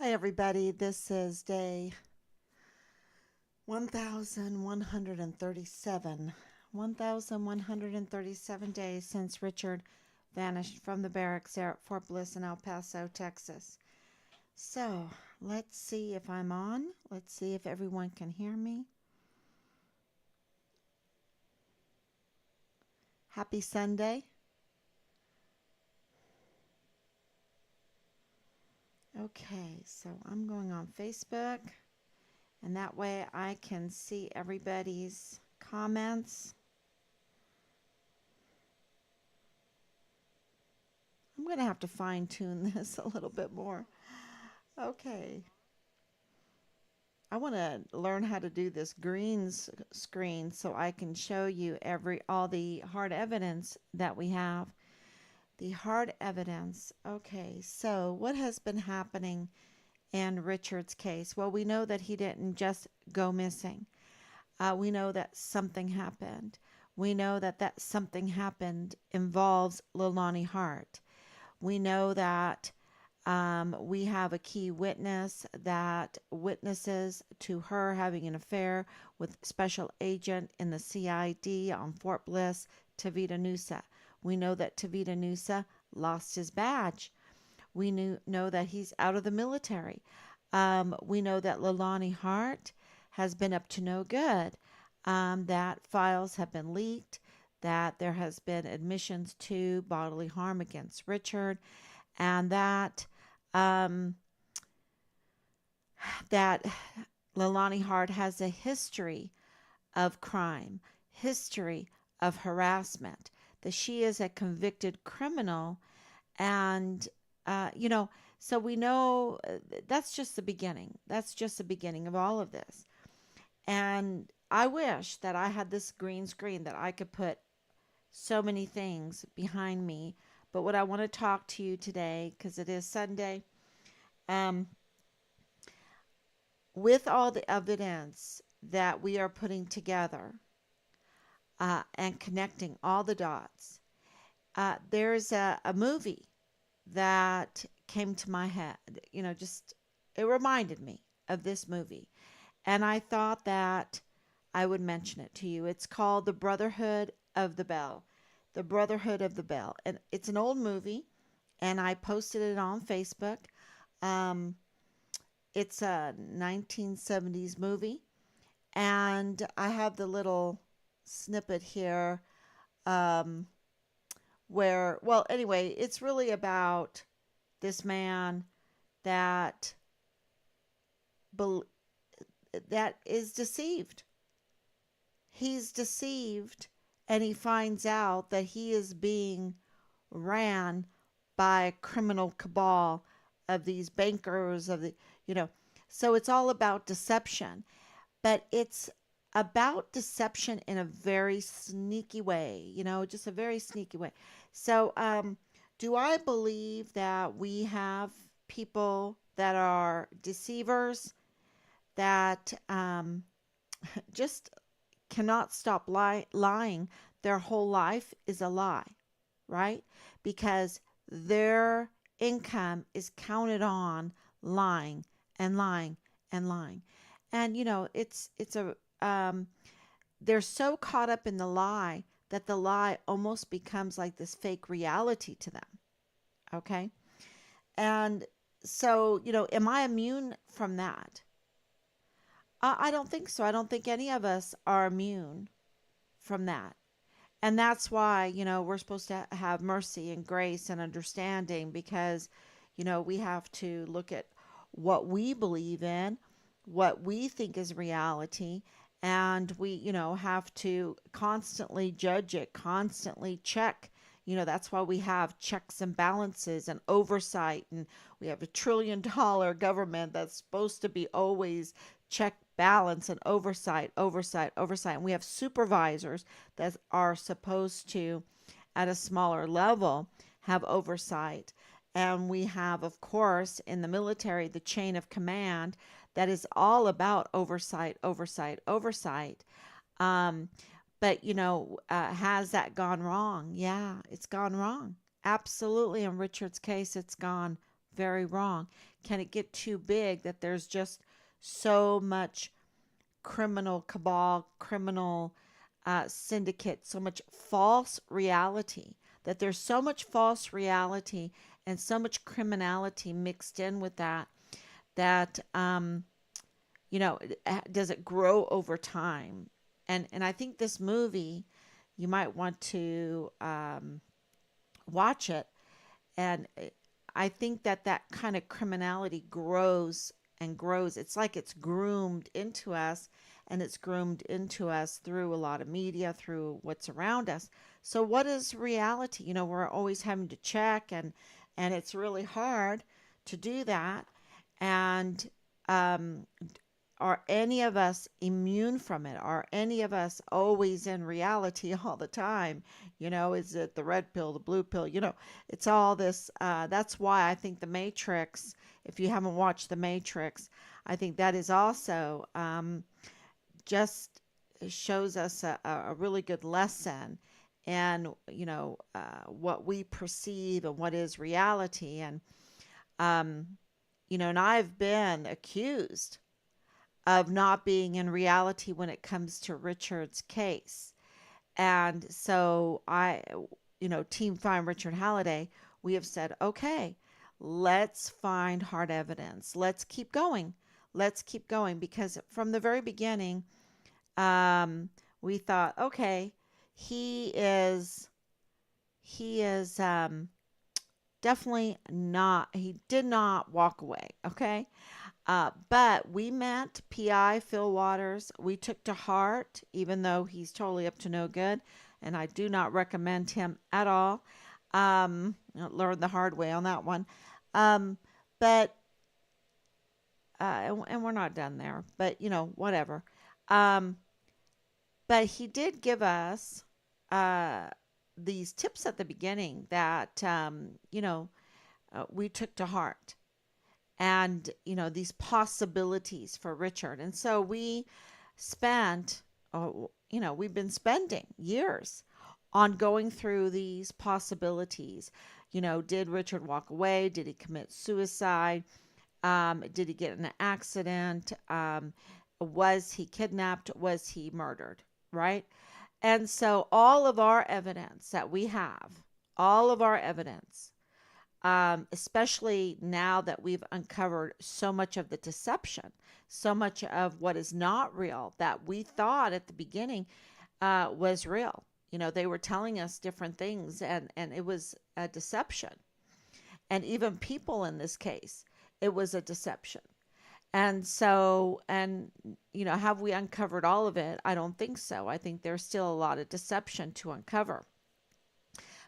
Hi, everybody. This is day 1137. 1137 days since Richard vanished from the barracks there at Fort Bliss in El Paso, Texas. So, let's see if I'm on. Let's see if everyone can hear me. Happy Sunday. Okay, so I'm going on Facebook, and that way I can see everybody's comments. I'm going to have to fine tune this a little bit more. Okay. I want to learn how to do this screen so I can show you all the hard evidence that we have. The hard evidence. Okay, so what has been happening in Richard's case? Well, we know that he didn't just go missing. We know that something happened. We know that something happened involves Leilani Hart. We know that we have a key witness that witnesses to her having an affair with special agent in the CID on Fort Bliss, Tavita Nusa. We know that Tavita Nusa lost his badge. We know that he's out of the military. We know that Leilani Hart has been up to no good, that files have been leaked, that there has been admissions to bodily harm against Richard, and um, that Leilani Hart has a history of crime, history of harassment, that she is a convicted criminal. And, you know, so we know that's just the beginning. That's just the beginning of all of this. And I wish that I had this green screen that I could put so many things behind me. But what I want to talk to you today, because it is Sunday, um, with all the evidence that we are putting together and connecting all the dots, there's a movie that came to my head. Just it reminded me of this movie. And I thought that I would mention it to you. It's called The Brotherhood of the Bell. The Brotherhood of the Bell. And it's an old movie, and I posted it on Facebook. Um, it's a 1970s movie, and I have the little snippet here um, where, well, anyway, it's really about this man that bel that is deceived. He's deceived, and he finds out that he is being ran by a criminal cabal of these bankers of the you know so it's all about deception, but it's about deception in a very sneaky way, just a very sneaky way. So do I believe that we have people that are deceivers, that just cannot stop lying? Their whole life is a lie, right? Because their income is counted on lying and lying and lying. And it's a they're so caught up in the lie that the lie almost becomes like this fake reality to them. Okay? And so, am I immune from that? I don't think so. I don't think any of us are immune from that. And that's why, we're supposed to have mercy and grace and understanding, because, we have to look at what we believe in, what we think is reality, and we, have to constantly judge it, constantly check. That's why we have checks and balances and oversight, and we have $1 trillion government that's supposed to be always check, balance, and oversight, oversight, oversight. And we have supervisors that are supposed to, at a smaller level, have oversight. And we have, of course, in the military, the chain of command that is all about oversight, oversight, oversight. Um, but, has that gone wrong? Yeah, it's gone wrong. Absolutely. In Richard's case, it's gone very wrong? Can it get too big that there's just so much criminal cabal, criminal syndicate, so much false reality, that there's so much false reality and so much criminality mixed in with that, that does it grow over time? And I think this movie, you might want to watch it. And I think that that kind of criminality grows and grows. It's like it's groomed into us, and it's groomed into us through a lot of media, through what's around us. So what is reality? We're always having to check, and it's really hard to do that. And um, are any of us immune from it? Are any of us always in reality all the time? Is it the red pill, the blue pill? It's all this. That's why I think The Matrix, if you haven't watched The Matrix, I think that is also just shows us a really good lesson and what we perceive and what is reality. Um, and I've been accused of not being in reality when it comes to Richard's case. And so Team Find Richard Halliday, we have said, okay, let's find hard evidence. Let's keep going. Let's keep going, because from the very beginning, we thought, okay, he is he is definitely not. He did not walk away. Okay, but we met PI Phil Waters. We took to heart, even though he's totally up to no good, and I do not recommend him at all. Learned the hard way on that one. Um, but and we're not done there. But whatever. Um, but he did give us uh, these tips at the beginning that we took to heart, and these possibilities for Richard. And so we spent, we've been spending years on going through these possibilities. Did Richard walk away? Did he commit suicide? Did he get in an accident? Was he kidnapped? Was he murdered? Right? And so all of our evidence that we have, all of our evidence, especially now that we've uncovered so much of the deception, so much of what is not real that we thought at the beginning was real. They were telling us different things, and it was a deception. And even people in this case, it was a deception. And so, have we uncovered all of it? I don't think so. I think there's still a lot of deception to uncover.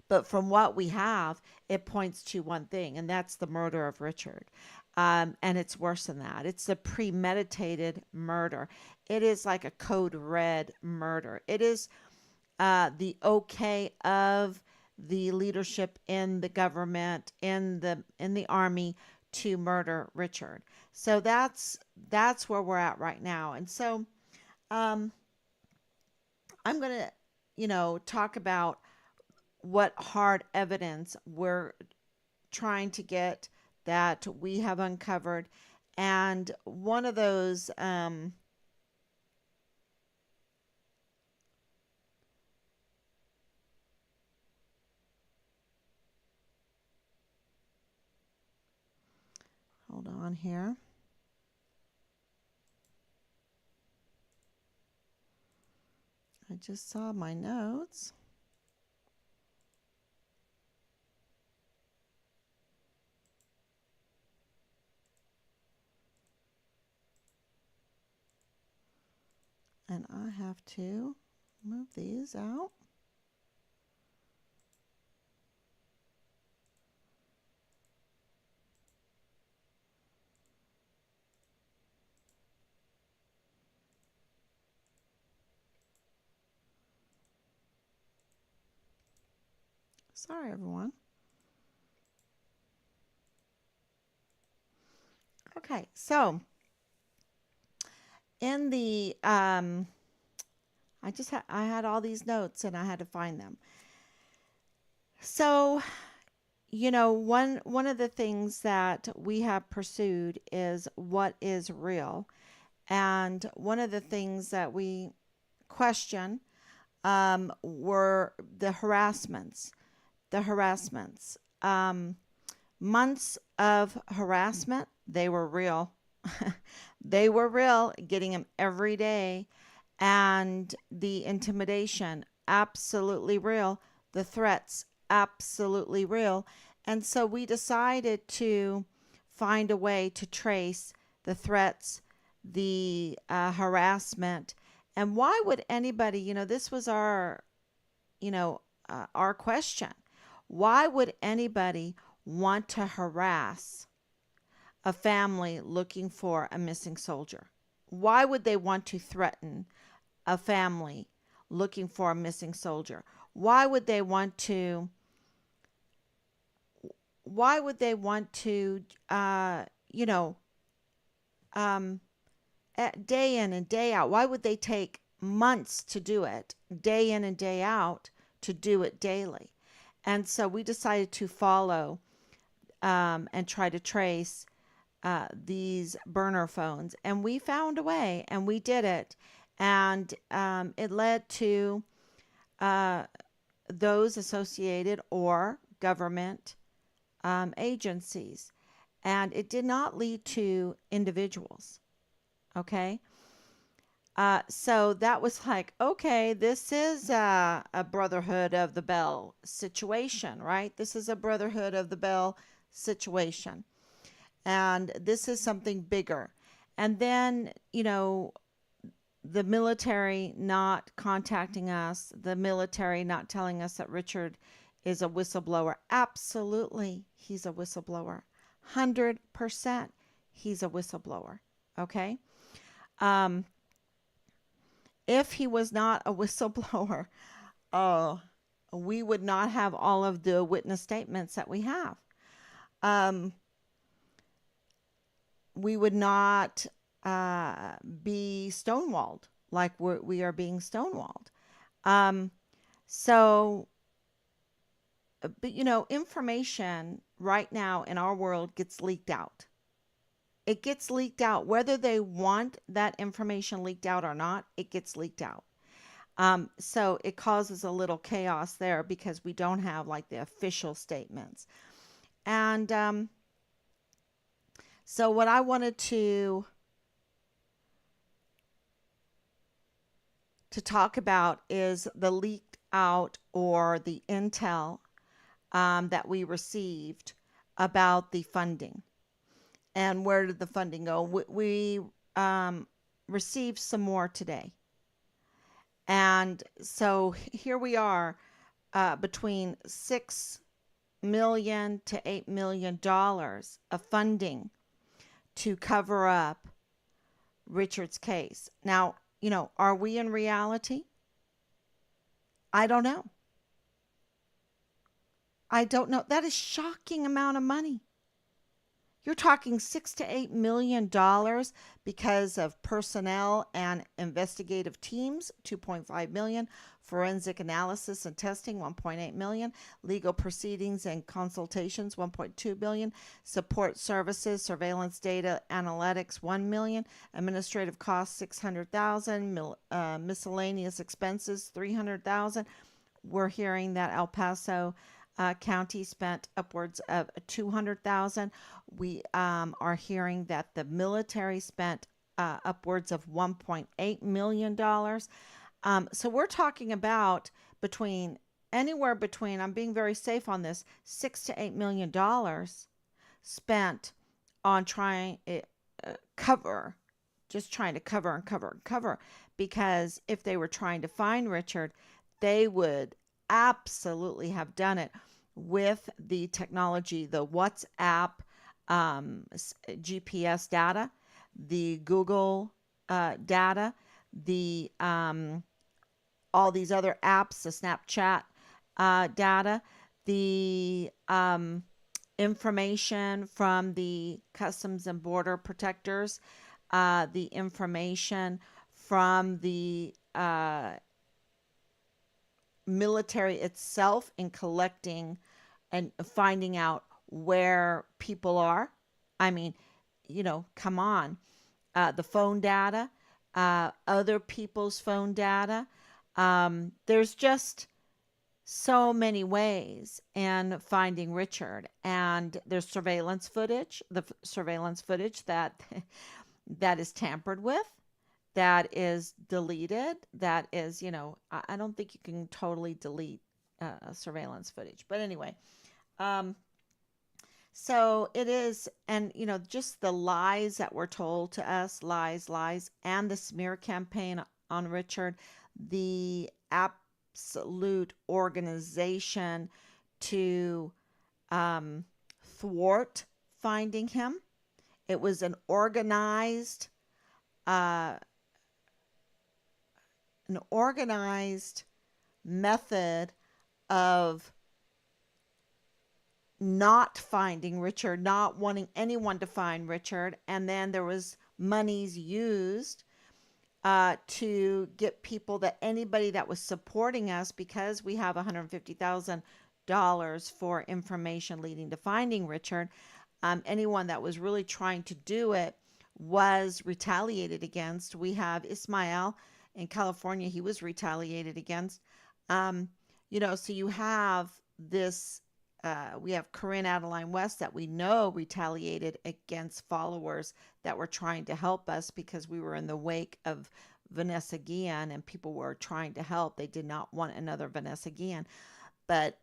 But from what we have, it points to one thing, and that's the murder of Richard. And it's worse than that. It's a premeditated murder. It is like a code red murder. It is the okay of the leadership in the government, in the army, to murder Richard. So that's where we're at right now. And so um, I'm going to talk about what hard evidence we're trying to get that we have uncovered. And one of those, hold on here. I just saw my notes. And I have to move these out. Sorry, everyone. Okay, so in the I had all these notes and I had to find them. So, one of the things that we have pursued is what is real. And one of the things that we question were the harassments. The harassments. Months of harassment, they were real. They were real, getting them every day. And the intimidation, absolutely real. The threats, absolutely real. And so we decided to find a way to trace the threats, the harassment. And why would anybody, this was our question. Why would anybody want to harass a family looking for a missing soldier? Why would they want to threaten a family looking for a missing soldier? Why would they want to why would they want to you know um day in and day out? Why would they take months to do it, day in and day out, to do it daily? And so we decided to follow and try to trace these burner phones. And we found a way and we did it. And it led to uh, those associated or government agencies. And it did not lead to individuals. Okay. So that was like, okay, this is a Brotherhood of the Bell situation, right? This is a Brotherhood of the Bell situation. And this is something bigger. And then, the military not contacting us, the military not telling us that Richard is a whistleblower. Absolutely, he's a whistleblower. 100% he's a whistleblower. Okay. Um, if he was not a whistleblower, oh, we would not have all of the witness statements that we have. Um, we would not be stonewalled like we are being stonewalled. Um, so, but information right now in our world gets leaked out. It gets leaked out, whether they want that information leaked out or not, it gets leaked out. So it causes a little chaos there because we don't have like the official statements. And so what I wanted to talk about is the leaked out or the intel that we received about the funding. And where did the funding go? We received some more today. And so here we are between $6 million to $8 million of funding to cover up Richard's case. Now, are we in reality? I don't know. I don't know. That is shocking amount of money. You're talking $6 to $8 million because of personnel and investigative teams, 2.5 million, forensic analysis and testing, 1.8 million, legal proceedings and consultations, 1.2 billion, support services, surveillance data analytics, 1 million, administrative costs, 600,000, miscellaneous expenses, 300,000. We're hearing that El Paso County spent upwards of 200,000. We are hearing that the military spent upwards of $1.8 million. So we're talking about anywhere between, I'm being very safe on this, $6 to $8 million spent on trying cover, just trying to cover and cover and cover. Because if they were trying to find Richard, they would absolutely have done it with the technology, the WhatsApp GPS data, the Google data, the all these other apps, the Snapchat data, the information from the Customs and Border Protectors, the information from the military itself in collecting and finding out where people are. I mean, come on. The phone data, other people's phone data. There's just so many ways in finding Richard, and there's surveillance footage, surveillance footage that that is tampered with, that is deleted, that is, I don't think you can totally delete surveillance footage. But anyway, um, so it is, and just the lies that were told to us, lies, lies, and the smear campaign on Richard, the absolute organization to um, thwart finding him. It was uh, an organized method of not finding Richard, not wanting anyone to find Richard, and then there was monies used to get people, that anybody that was supporting us, because we have $150,000 for information leading to finding Richard. Anyone that was really trying to do it was retaliated against. We have Ismail in California; he was retaliated against. Um, so you have this. We have Corinne Adeline West that we know retaliated against followers that were trying to help us, because we were in the wake of Vanessa Guillen and people were trying to help. They did not want another Vanessa Guillen. But,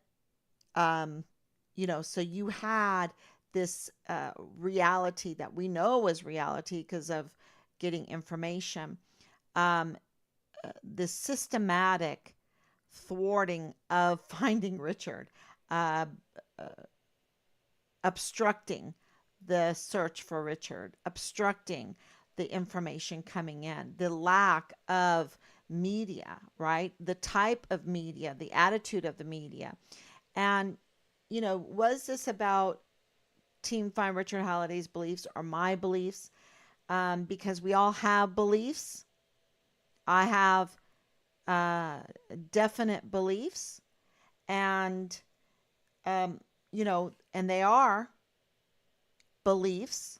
um, so you had this reality that we know was reality because of getting information. Um, this systematic thwarting of finding Richard. Uh, uh, Obstructing the search for Richard, obstructing the information coming in, the lack of media, right? The type of media, the attitude of the media. And, was this about Team Find Richard Halliday's beliefs or my beliefs? Because we all have beliefs. I have uh, definite beliefs, and, and they are beliefs.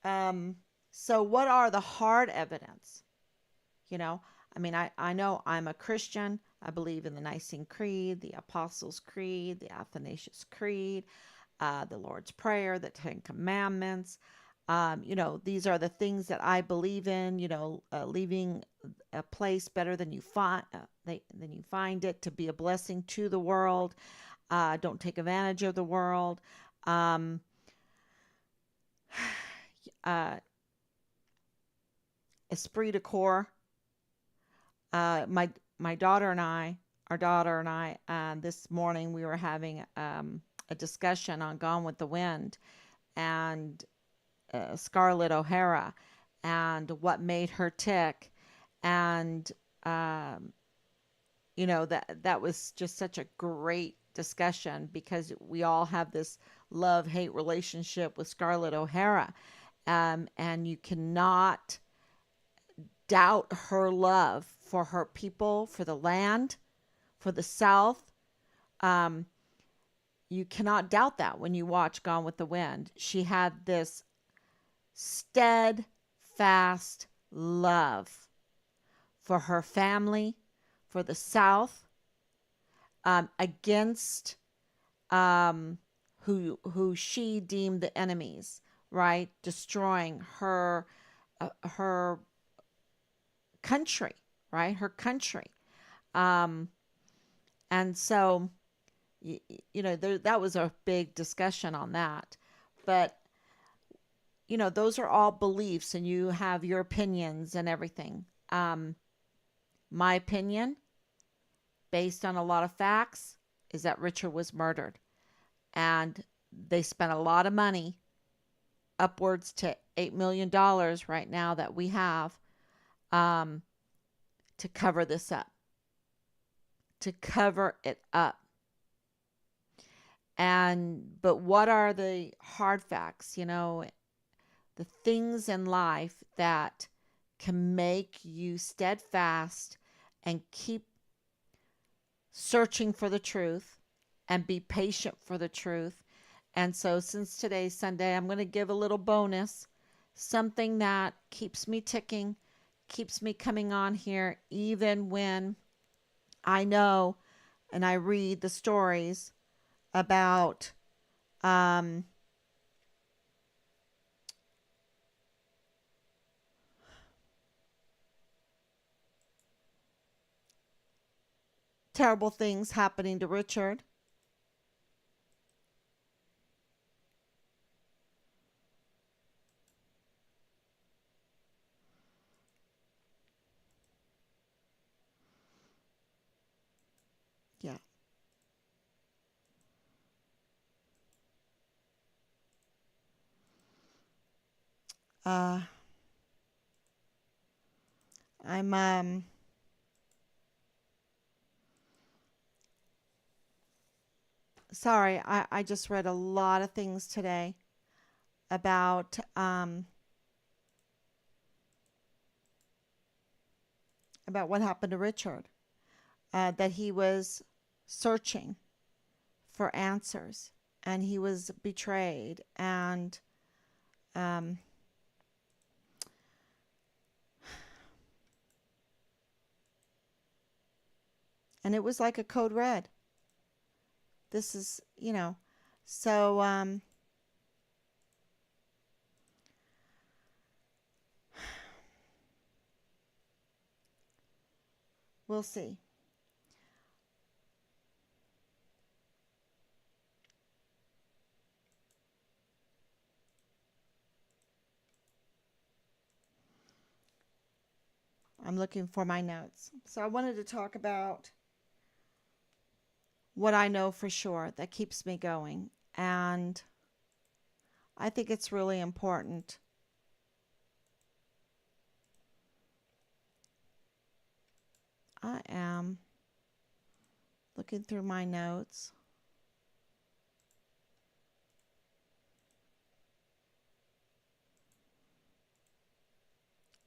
Um, so, what are the hard evidence? You know, I know I'm a Christian. I believe in the Nicene Creed, the Apostles' Creed, the Athanasius Creed, the Lord's Prayer, the Ten Commandments. These are the things that I believe in. Leaving a place better than you find it, to be a blessing to the world. Don't take advantage of the world. Um, uh, Esprit de corps. My daughter and I, our daughter and I, this morning we were having a discussion on Gone with the Wind and Scarlett O'Hara and what made her tick, and that was just such a great discussion, because we all have this love-hate relationship with Scarlett O'Hara, and you cannot doubt her love for her people, for the land, for the South. Um, you cannot doubt that when you watch Gone with the Wind. She had this steadfast love for her family, for the South, against who she deemed the enemies, right? Destroying her country, right? Her country. Um, and so, that was a big discussion on that. But, those are all beliefs, and you have your opinions and everything. My opinion, based on a lot of facts, is that Richard was murdered. And they spent a lot of money, upwards to $8 million right now that we have, um, to cover this up, to cover it up. But what are the hard facts? The things in life that can make you steadfast and keep searching for the truth and be patient for the truth. And so, since today's Sunday, I'm going to give a little bonus, something that keeps me ticking, keeps me coming on here, even when I know and I read the stories about um, terrible things happening to Richard. Yeah. Uh, I'm sorry. I just read a lot of things today about what happened to Richard. That he was searching for answers and he was betrayed um, and it was like a code red. This is, so we'll see. I'm looking for my notes. So I wanted to talk about what I know for sure that keeps me going. And I think it's really important. I am looking through my notes.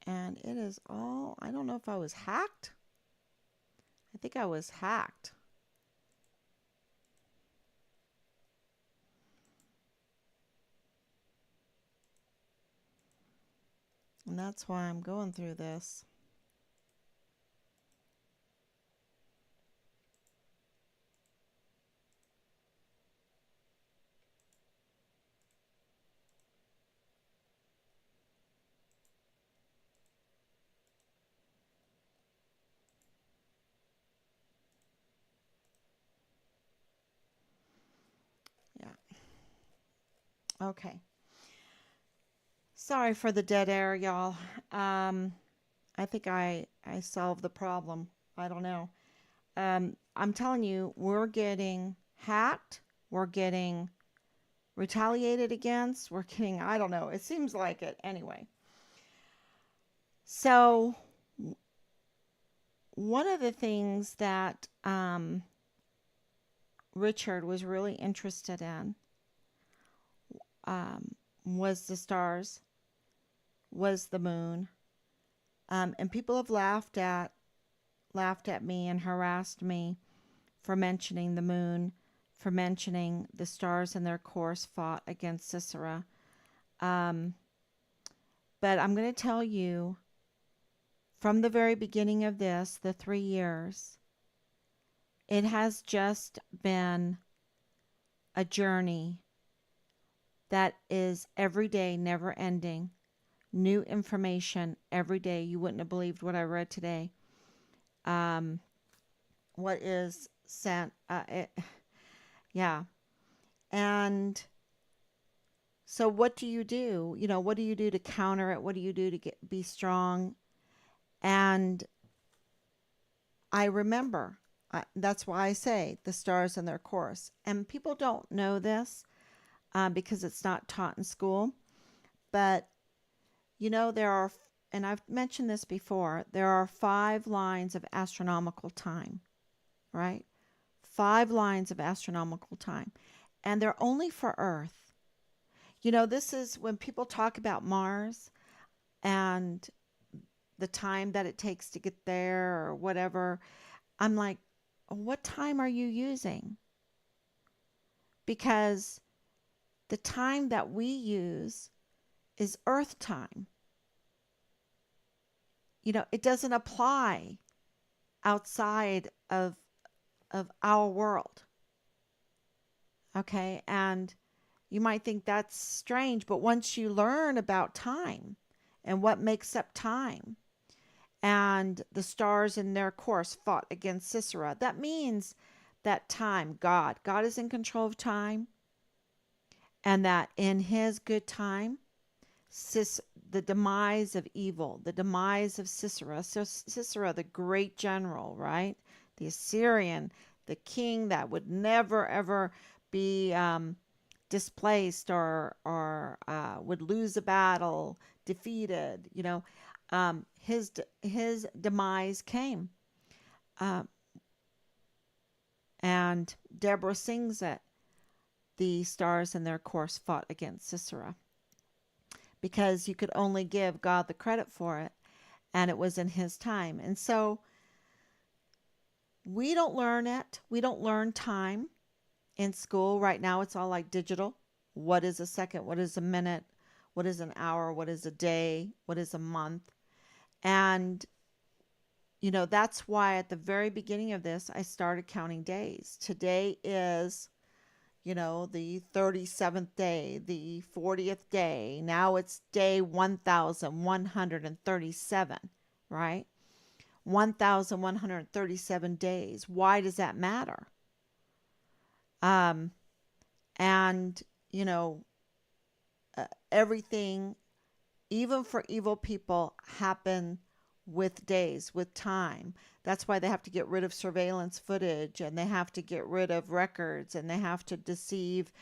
And it is all, I don't know if I was hacked. I think I was hacked. And that's why I'm going through this. Yeah. Okay. Sorry for the dead air, y'all. I think I solved the problem. I don't know. I'm telling you, we're getting hacked. We're getting retaliated against. We're getting, I don't know. It seems like it anyway. So, one of the things that Richard was really interested in was the stars, was the moon, and people have laughed at me and harassed me for mentioning the moon, for mentioning the stars in their course fought against Sisera. Um, but I'm going to tell you from the very beginning of this, the 3 years, it has just been a journey that is every day, never ending. New information every day. You wouldn't have believed what I read today. Um, what is sent? Yeah. And so, what do you do? What do you do to counter it? What do you do to be strong? And I remember. That's why I say the stars in their course. And people don't know this because it's not taught in school. But there are, and I've mentioned this before, there are 5 lines of astronomical time, right? 5 lines of astronomical time. And they're only for Earth. This is when people talk about Mars and the time that it takes to get there or whatever. I'm like, what time are you using? because the time that we use is earth time. It doesn't apply outside of our world. Okay? And you might think that's strange, but once you learn about time and what makes up time, and the stars in their course fought against Sisera, that means that time, God is in control of time, and that in his good time, the demise of evil, the demise of Sisera. So Sisera, the great general, right? The Assyrian, the king that would never ever be displaced or would lose a battle, defeated. His demise came, uh, and Deborah sings it. The stars in their course fought against Sisera, because you could only give God the credit for it, and it was in his time. And so we don't learn it. We don't learn time in school. Right now it's all like digital. What is a second? What is a minute? What is an hour? What is a day? What is a month? And that's why at the very beginning of this I started counting days. Today is the 37th day, the 40th day. Now it's day 1137, right? 1137 days. Why does that matter? Um, and, you know, Everything, even for evil people, happen with days, with time. That's why they have to get rid of surveillance footage, and they have to get rid of records, and they have to deceive,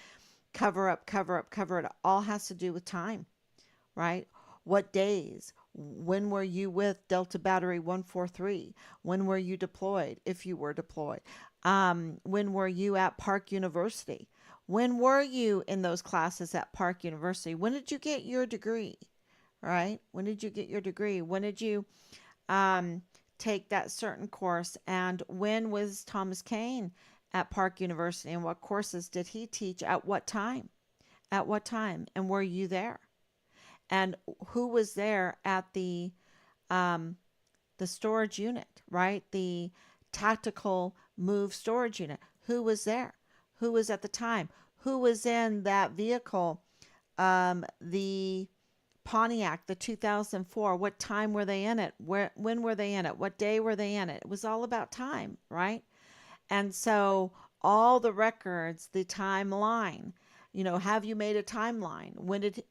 cover up, cover up, cover it. All has to do with time, right? What days? When were you with Delta Battery 143? When were you deployed, if you were deployed? When were you at Park University? When were you in those classes at Park University? When did you get your degree? Right? When did you get your degree? When did you um, take that certain course? And when was Thomas Kane at Park University? And what courses did he teach at what time? At what time? And were you there? And who was there at um, the storage unit, right? The tactical move storage unit. Who was there? Who was at the time? Who was in that vehicle? The Pontiac, the 2004. What time were they in it? When were they in it? What day were they in it? It was all about time, right? And so all the records, the timeline, have you made a timeline?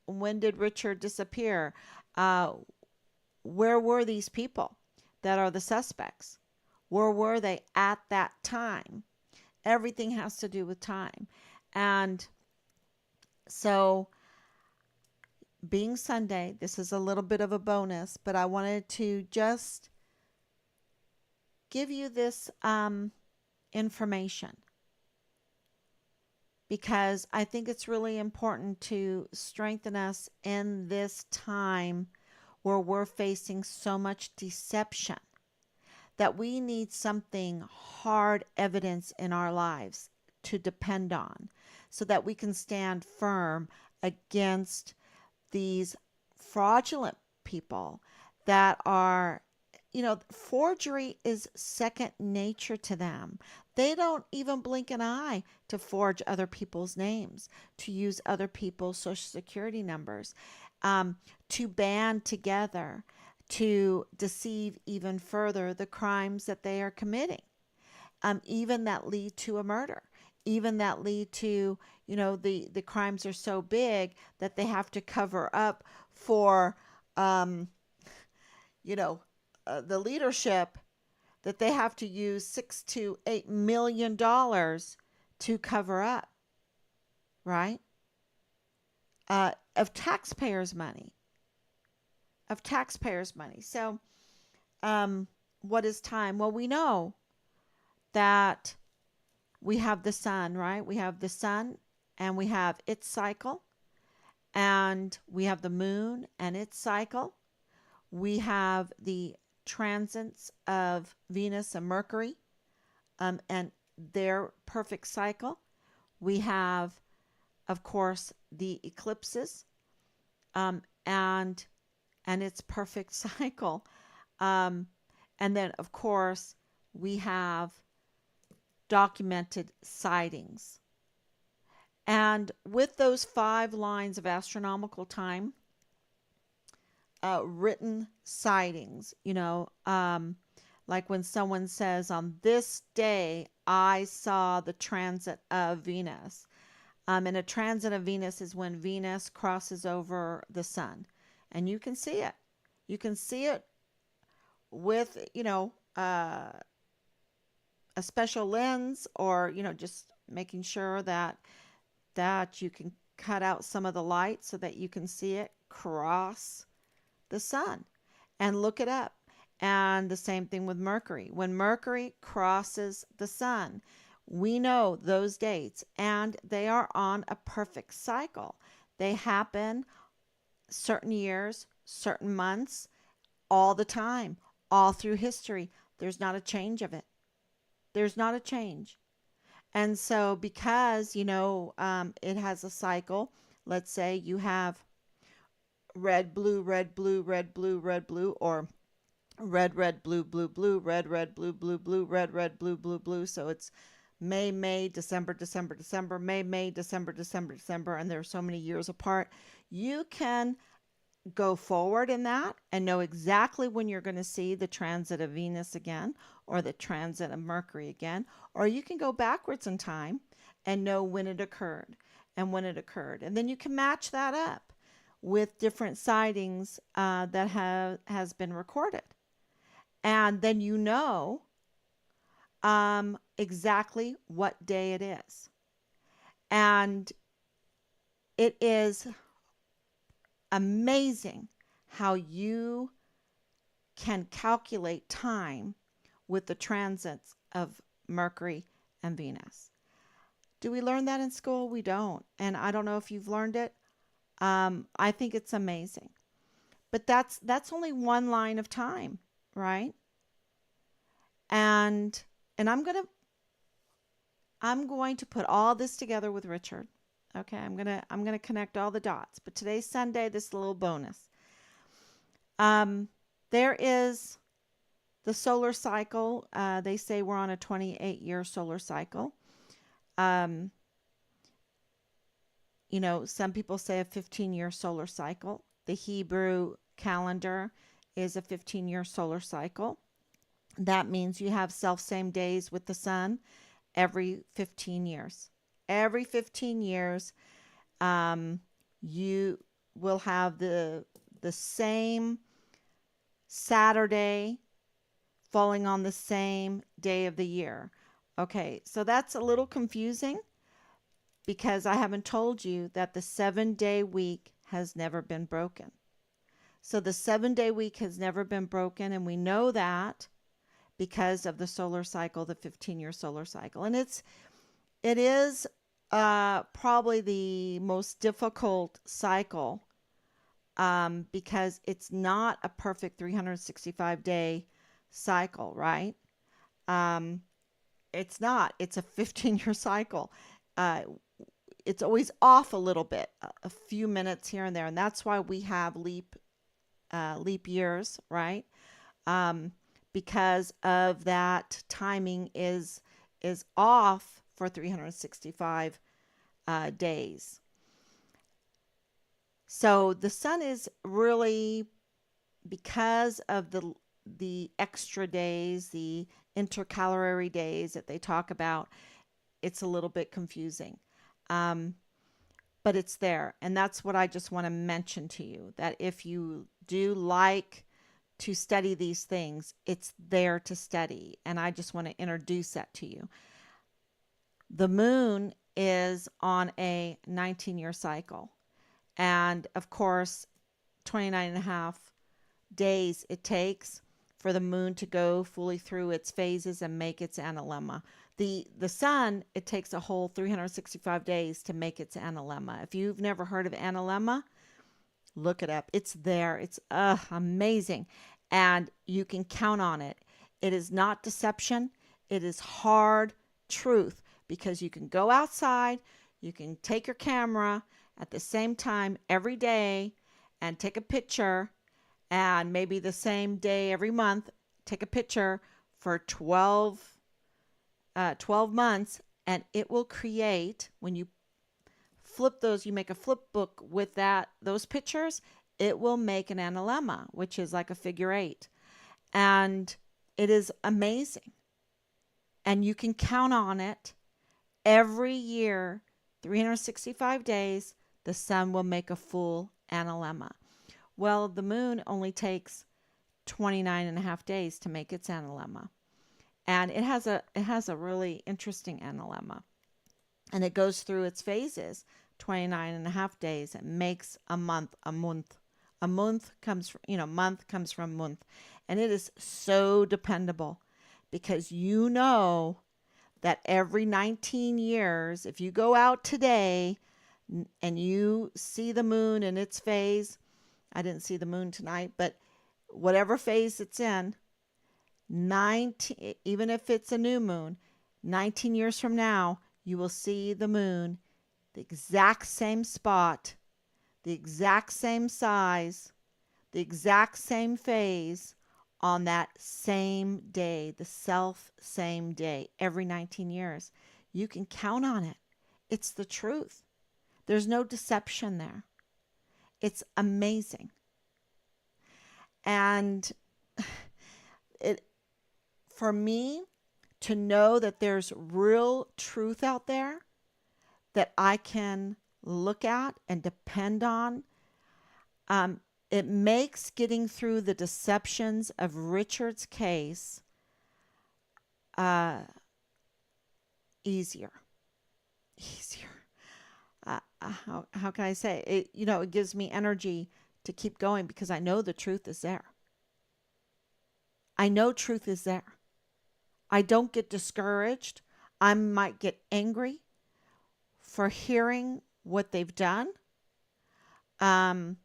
When did Richard disappear? Uh, where were these people that are the suspects? Where were they at that time? Everything has to do with time. And so, being Sunday, this is a little bit of a bonus, but I wanted to just give you this information, because I think it's really important to strengthen us in this time where we're facing so much deception, that we need something hard evidence in our lives to depend on, so that we can stand firm against these fraudulent people that are, forgery is second nature to them. They don't even blink an eye to forge other people's names, to use other people's social security numbers, to band together to deceive even further the crimes that they are committing, even that lead to a murder, even that lead to, the crimes are so big that they have to cover up for, you know, the leadership, that they have to use $6 to $8 million to cover up, right? Of taxpayers' money, So, what is time? Well, we know that we have the sun, right? We have the sun and we have its cycle, and we have the moon and its cycle. We have the transits of Venus and Mercury, and their perfect cycle. We have, of course, the eclipses, and its perfect cycle. Um, and then, of course, we have documented sightings. And with those 5 lines of astronomical time, written sightings, like when someone says, on this day, I saw the transit of Venus. And a transit of Venus is when Venus crosses over the sun. And you can see it. You can see it with, a special lens, or, just making sure that you can cut out some of the light so that you can see it cross the sun and look it up. And the same thing with Mercury. When Mercury crosses the sun, we know those dates, and they are on a perfect cycle. They happen certain years, certain months, all the time, all through history. There's not a change of it. There's not a change. And so, because, it has a cycle, let's say you have red, blue, red, blue, red, blue, red, blue, or red, red, blue, blue, blue, red, red, blue, blue, blue, red, red, blue, blue, blue. So it's May, May, December, December, December, May, May, December, December, December, and they're so many years apart. You can go forward in that and know exactly when you're going to see the transit of Venus again, or the transit of Mercury again, or you can go backwards in time and know when it occurred and when it occurred. And then you can match that up with different sightings that has been recorded. And then exactly what day it is. And it is amazing how you can calculate time with the transits of Mercury and Venus. Do we learn that in school? We don't. And I don't know if you've learned it. I think it's amazing. But that's only 1 line of time, right? And I'm going to put all this together with Richard. Okay, I'm gonna connect all the dots. But today's Sunday. This is a little bonus. There is the solar cycle. They say we're on a 28-year solar cycle. Some people say a 15-year solar cycle. The Hebrew calendar is a 15-year solar cycle. That means you have self-same days with the sun every 15 years. Every 15 years, you will have the same Saturday falling on the same day of the year. Okay, so that's a little confusing because I haven't told you that the 7-day week has never been broken. So the 7-day week has never been broken, and we know that because of the solar cycle, the 15-year solar cycle. And it is probably the most difficult cycle because it's not a perfect 365-day cycle, right? It's not. It's a 15-year cycle. It's always off a little bit, a few minutes here and there, and that's why we have leap years, right? Because of that, timing is off for 365 days. So the sun is really, because of the extra days, the intercalary days that they talk about, it's a little bit confusing. But it's there. And that's what I just want to mention to you, that if you do like to study these things, it's there to study. And I just want to introduce that to you. The moon is on a 19-year cycle. And of course, 29 and a half days it takes for the moon to go fully through its phases and make its analemma. The sun, it takes a whole 365 days to make its analemma. If you've never heard of analemma, look it up. It's there. It's amazing. And you can count on it. It is not deception. It is hard truth, because you can go outside, you can take your camera at the same time every day and take a picture, and maybe the same day every month, take a picture for 12 months, and it will create, when you flip those, you make a flip book with those pictures, it will make an analemma, which is like a figure eight. And it is amazing. And you can count on it every year, 365 days, the sun will make a full analemma. Well, the moon only takes 29 and a half days to make its analemma. And it has a really interesting analemma. And it goes through its phases, 29 and a half days. It makes a month, a month. A month comes from, month comes from month. And it is so dependable because you know that every 19 years, if you go out today and you see the moon in its phase, I didn't see the moon tonight, but whatever phase it's in, 19, even if it's a new moon, 19 years from now, you will see the moon, the exact same spot, the exact same size, the exact same phase on that same day, the same day, every 19 years. You can count on it. It's the truth. There's no deception there. It's amazing. And for me to know that there's real truth out there that I can look at and depend on, it makes getting through the deceptions of Richard's case easier. How can I say it? It gives me energy to keep going because I know the truth is there. I know truth is there. I don't get discouraged. I might get angry for hearing what they've done. And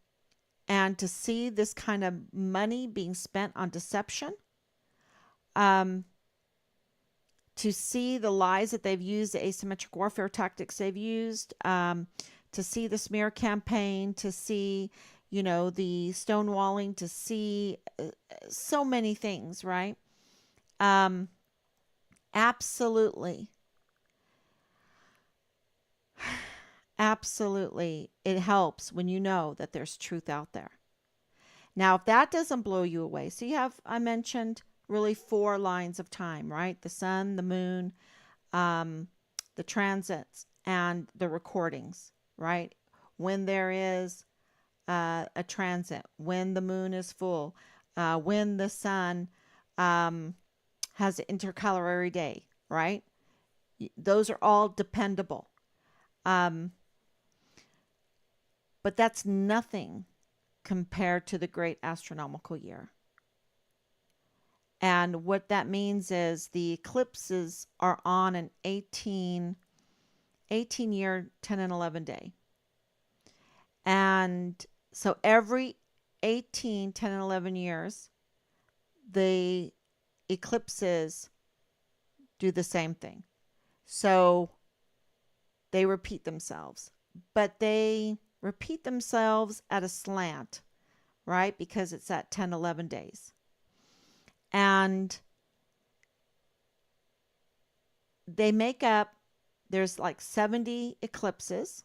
to see this kind of money being spent on deception, to see the lies that they've used, the asymmetric warfare tactics they've used, to see the smear campaign, to see, the stonewalling, to see so many things, right? Absolutely. Absolutely. It helps when you know that there's truth out there. Now, if that doesn't blow you away, so I mentioned really 4 lines of time, right? The sun, the moon, the transits, and the recordings, right? When there is a transit, when the moon is full, when the sun has an intercalary day, right? Those are all dependable. But that's nothing compared to the great astronomical year. And what that means is the eclipses are on an 18 year, 10 and 11 day. And so every 18, 10 and 11 years, the eclipses do the same thing. So they repeat themselves, but they repeat themselves at a slant, right? Because it's at 10, 11 days. And they make up, there's like 70 eclipses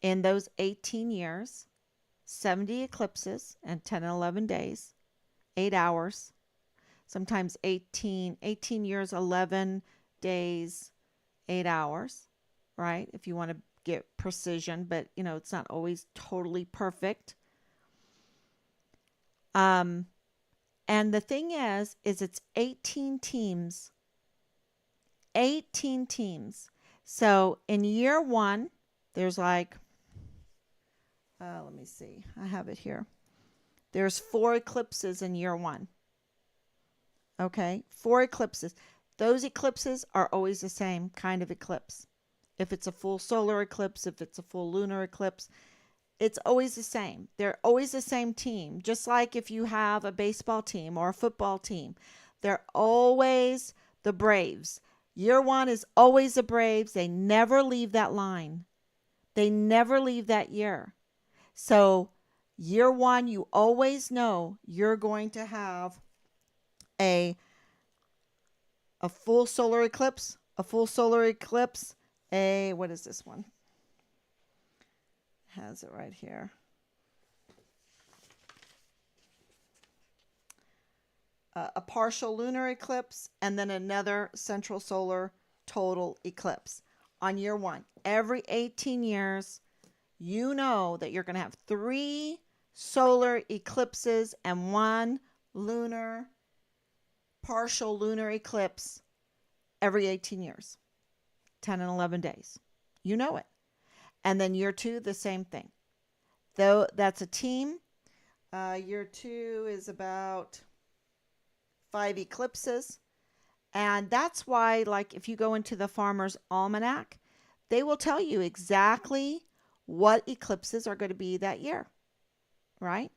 in those 18 years, 70 eclipses and 10 and 11 days, 8 hours, sometimes 18 years, 11 days, 8 hours, right? If you want to get precision, but it's not always totally perfect. And the thing is it's 18 teams. 18 teams. So in year 1, there's like, let me see. I have it here. There's 4 eclipses in year 1. Okay, 4 eclipses. Those eclipses are always the same kind of eclipse. If it's a full solar eclipse, if it's a full lunar eclipse, it's always the same. They're always the same team. Just like if you have a baseball team or a football team, they're always the Braves. Year one is always the Braves. They never leave that line. They never leave that year. So year one, you always know you're going to have a full solar eclipse, what is this one? Has it right here. A partial lunar eclipse, and then another central solar total eclipse on year one. Every 18 years, you know that you're going to have 3 solar eclipses and 1 lunar, partial lunar eclipse every 18 years, 10 and 11 days. You know it. And then year 2, the same thing. Though that's a team. Year 2 is about 5 eclipses. And that's why, like, if you go into the Farmer's Almanac, they will tell you exactly what eclipses are going to be that year, right?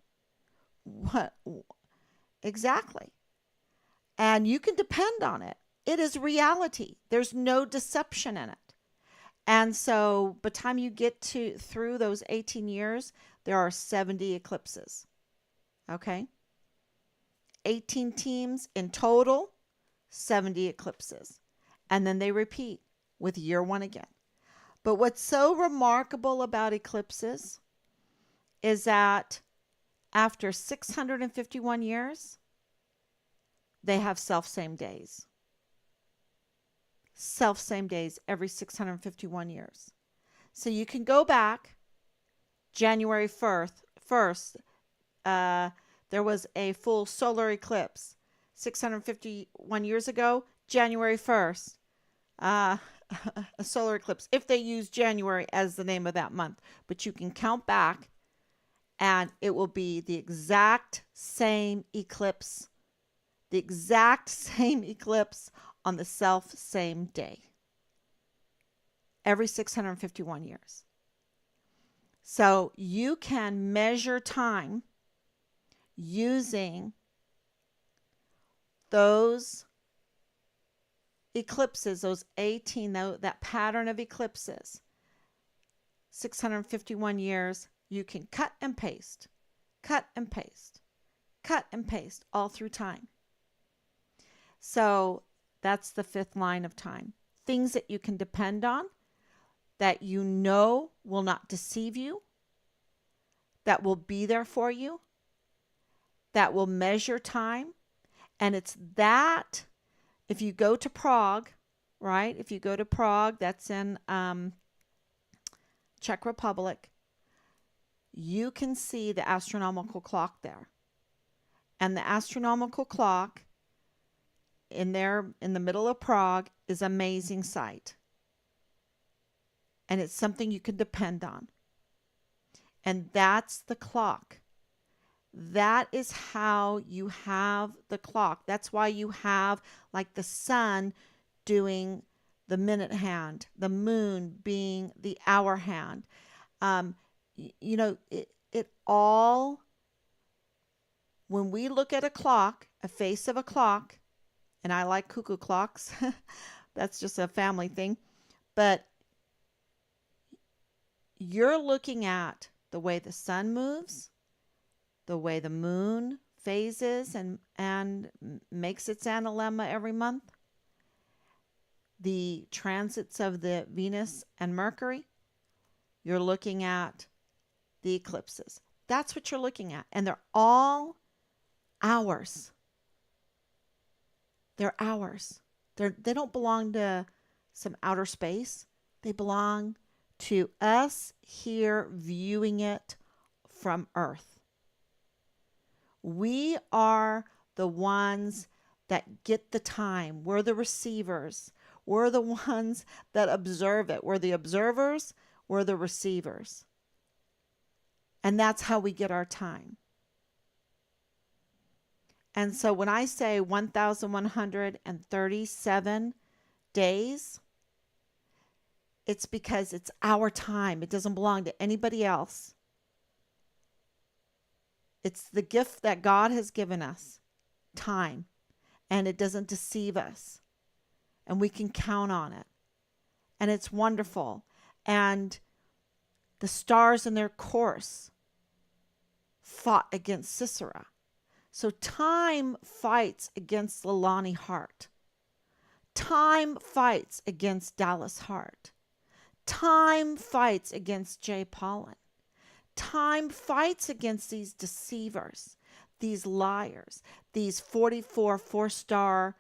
What exactly. And you can depend on it. It is reality. There's no deception in it. And so by the time you get through those 18 years, there are 70 eclipses. Okay? 18 teams in total, 70 eclipses. And then they repeat with year one again. But what's so remarkable about eclipses is that after 651 years, they have self-same days. Self-same days every 651 years. So you can go back January 1st, there was a full solar eclipse 651 years ago, January 1st, a solar eclipse, if they use January as the name of that month. But you can count back and it will be the exact same eclipse, on the same day, every 651 years. So you can measure time using those eclipses, those 18, that pattern of eclipses, 651 years. You can cut and paste, cut and paste, cut and paste all through time. So that's the 5th line of time. Things that you can depend on, that you know will not deceive you, that will be there for you, that will measure time. And it's that, if you go to Prague, right? If you go to Prague, that's in Czech Republic, you can see the astronomical clock there. And the astronomical clock in the middle of Prague is an amazing sight. And it's something you can depend on. And that's the clock. That is how you have the clock. That's why you have, like, the sun doing the minute hand, the moon being the hour hand. It all, when we look at a clock, a face of a clock, and I like cuckoo clocks, that's just a family thing, but you're looking at the way the sun moves, the way the moon phases and makes its analemma every month, the transits of the Venus and Mercury. You're looking at the eclipses. That's what you're looking at. And they're all hours. They're hours. They don't belong to some outer space. They belong to us here viewing it from Earth. We are the ones that get the time. We're the receivers. We're the ones that observe it. We're the observers. We're the receivers. And that's how we get our time. And so when I say 1,137 days, it's because it's our time. It doesn't belong to anybody else. It's the gift that God has given us, time, and it doesn't deceive us. and we can count on it. And it's wonderful. And the stars in their course fought against Sisera. So time fights against Leilani Hart. Time fights against Dallas Hart. Time fights against Jay Pollan. Time fights against these deceivers, these liars, these 44 four-star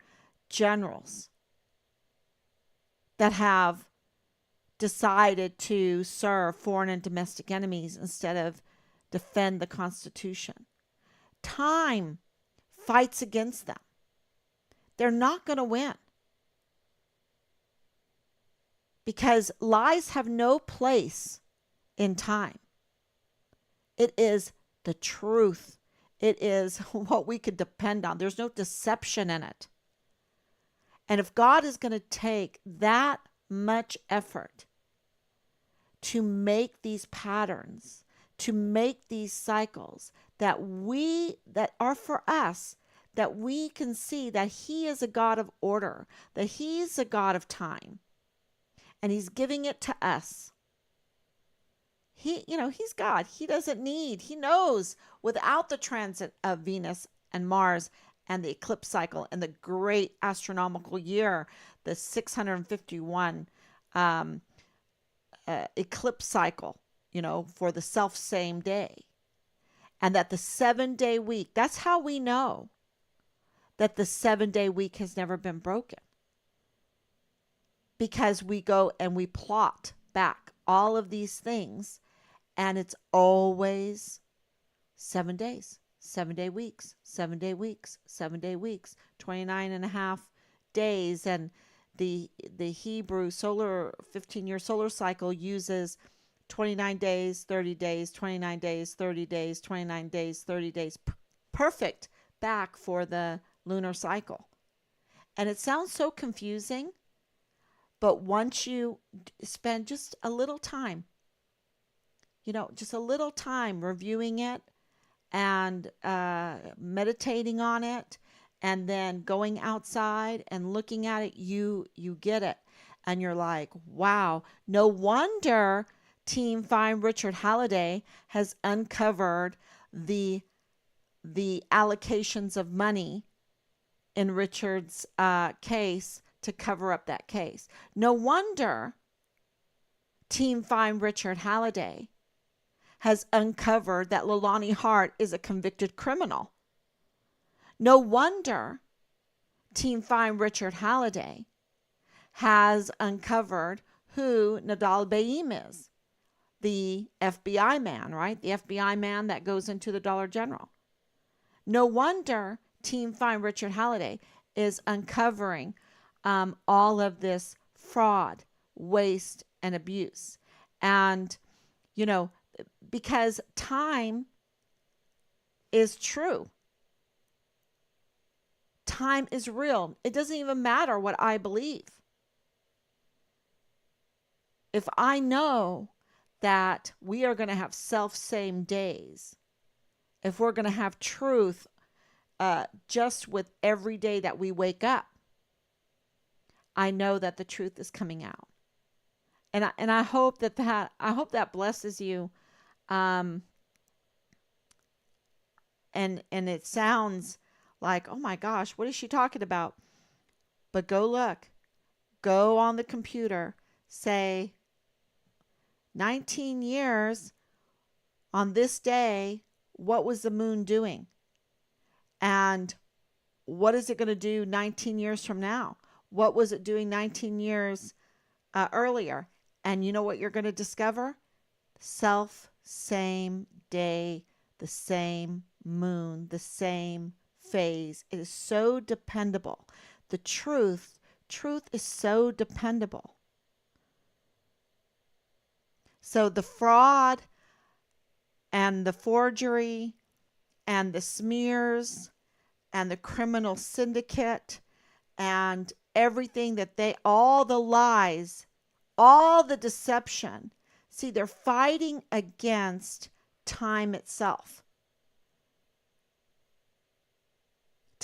generals that have decided to serve foreign and domestic enemies instead of defend the Constitution. Time fights against them. They're not going to win. Because lies have no place in time. It is the truth. It is what we could depend on. There's no deception in it. And if God is going to take that much effort to make these patterns, to make these cycles that are for us, that we can see that He is a God of order, that He's a God of time, and He's giving it to us. He's God. He doesn't need, He knows without the transit of Venus and Mars and the eclipse cycle and the great astronomical year, the 651 eclipse cycle, for the self same day. And that the 7-day week, that's how we know that the 7-day week has never been broken. Because we go and we plot back all of these things, and it's always 7 days, 7-day weeks, 7-day weeks, 7-day weeks, 29 and a half days. And the Hebrew 15-year solar cycle uses 29 days, 30 days, 29 days, 30 days, 29 days, 30 days. Perfect back for the lunar cycle. And it sounds so confusing, but once you spend just a little time, just a little time reviewing it and meditating on it, and then going outside and looking at it, you get it. And you're like, wow, no wonder Team Find Richard Halliday has uncovered the allocations of money in Richard's case to cover up that case. No wonder Team Find Richard Halliday has uncovered that Leilani Hart is a convicted criminal. No wonder Team Find Richard Halliday has uncovered who Nadal Baim is, the FBI man, right? The FBI man that goes into the Dollar General. No wonder Team Find Richard Halliday is uncovering all of this fraud, waste, and abuse. And, because time is true. Time is real. It doesn't even matter what I believe. If I know that we are going to have self-same days, if we're going to have truth just with every day that we wake up, I know that the truth is coming out. And I hope that blesses you. And it sounds like, oh my gosh, what is she talking about? But go look. Go on the computer. Say 19 years on this day, what was the moon doing? And what is it going to do 19 years from now? What was it doing 19 years earlier? And you know what you're going to discover? Same day, the same moon, the same phase. It is so dependable. The truth is so dependable. So the fraud and the forgery and the smears and the criminal syndicate and everything that all the lies, all the deception, see, they're fighting against time itself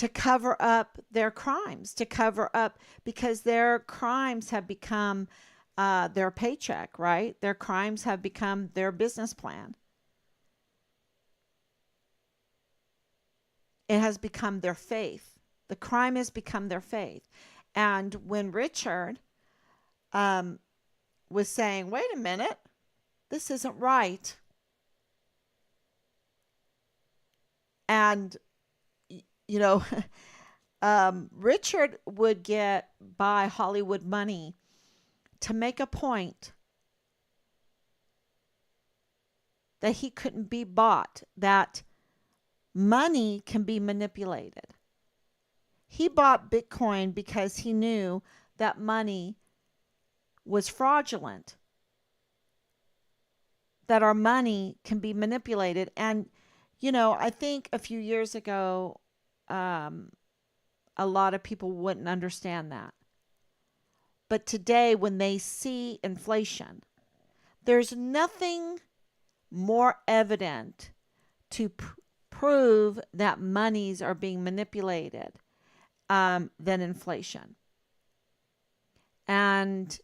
to cover up their crimes, to cover up because their crimes have become their paycheck, right? Their crimes have become their business plan. It has become their faith. The crime has become their faith. And when Richard um, was saying, wait a minute, this isn't right. And, you know, Richard would get by Hollywood money to make a point that he couldn't be bought, that money can be manipulated. He bought Bitcoin because he knew that money was fraudulent, that our money can be manipulated. And, I think a few years ago, um, a lot of people wouldn't understand that. But today, when they see inflation, there's nothing more evident to prove that monies are being manipulated than inflation. And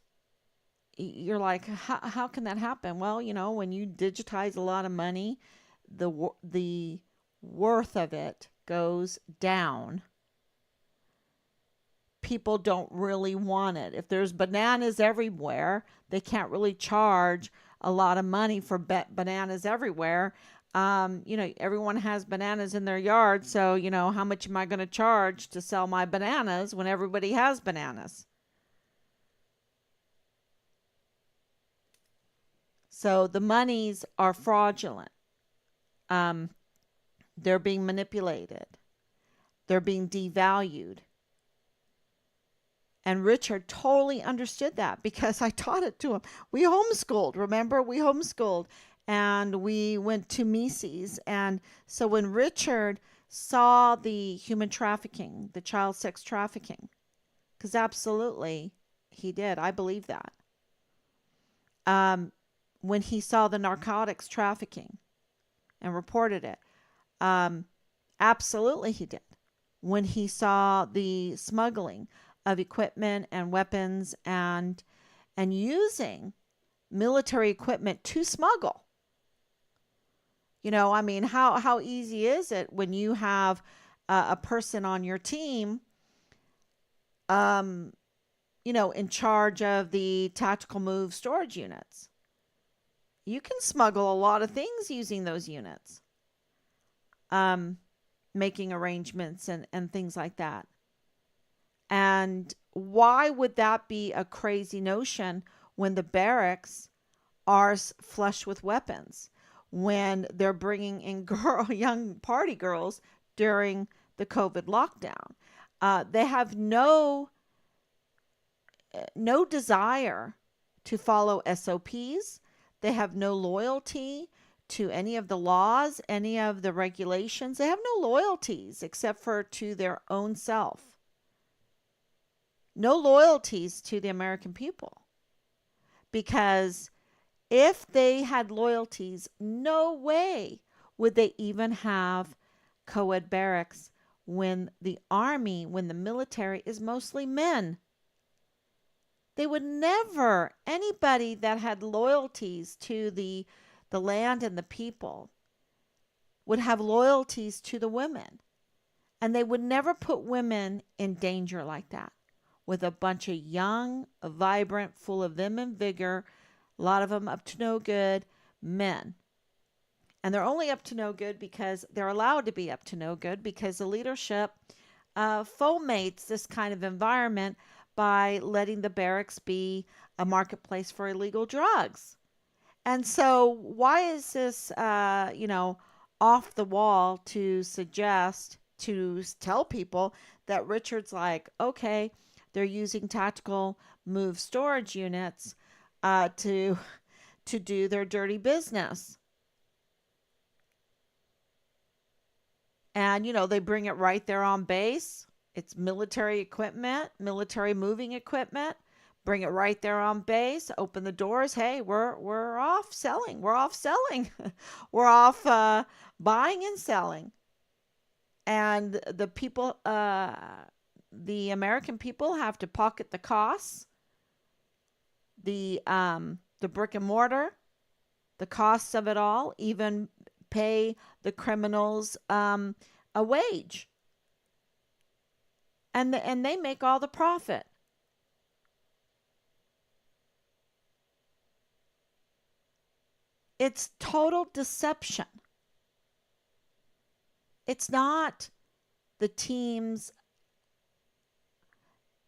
you're like, how can that happen? Well, when you digitize a lot of money, the worth of it goes down. People don't really want it. If there's bananas everywhere, they can't really charge a lot of money for bananas everywhere. Everyone has bananas in their yard. So, how much am I going to charge to sell my bananas when everybody has bananas? So the monies are fraudulent. They're being manipulated. They're being devalued. And Richard totally understood that because I taught it to him. We homeschooled, remember? We homeschooled and we went to Mises. And so when Richard saw the human trafficking, the child sex trafficking, because absolutely he did, I believe that. When he saw the narcotics trafficking and reported it, absolutely he did. When he saw the smuggling of equipment and weapons and using military equipment to smuggle. How easy is it when you have a person on your team, in charge of the tactical move storage units? You can smuggle a lot of things using those units, making arrangements and things like that. And why would that be a crazy notion when the barracks are flush with weapons, when they're bringing in young party girls during the COVID lockdown? They have no desire to follow SOPs. They have no loyalty to any of the laws, any of the regulations. They have no loyalties except for to their own self. No loyalties to the American people. Because if they had loyalties, no way would they even have co-ed barracks when the army, when the military is mostly men. They would never, anybody that had loyalties to the land and the people would have loyalties to the women. And they would never put women in danger like that with a bunch of young, vibrant, full of vim and vigor, a lot of them up to no good men. And they're only up to no good because they're allowed to be up to no good because the leadership fomates this kind of environment by letting the barracks be a marketplace for illegal drugs. And so why is this, off the wall to suggest, to tell people that Richard's like, okay, they're using tactical move storage units to do their dirty business. And, they bring it right there on base. It's military equipment, military moving equipment. Bring it right there on base. Open the doors. Hey, we're off selling. We're off selling. We're off buying and selling. and the people, the American people have to pocket the costs, the brick and mortar, the costs of it all, even pay the criminals a wage, and they make all the profit. It's total deception. It's not the teams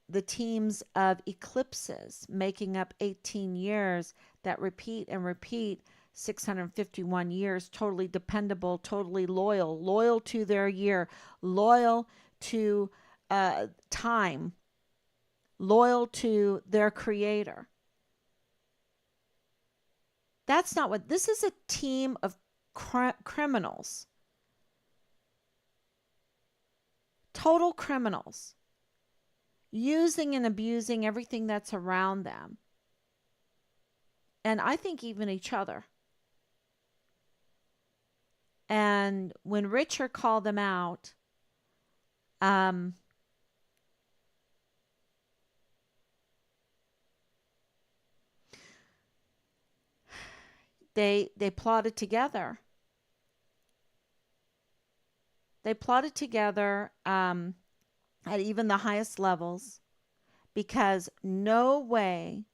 the teams of eclipses making up 18 years that repeat and repeat 651 years, totally dependable, totally loyal, loyal to their year, loyal to time, loyal to their creator. That's not what this is. A team of criminals, total criminals, using and abusing everything that's around them. And I think even each other. And when Richard called them out, um, they plotted together. They plotted together at even the highest levels, because no way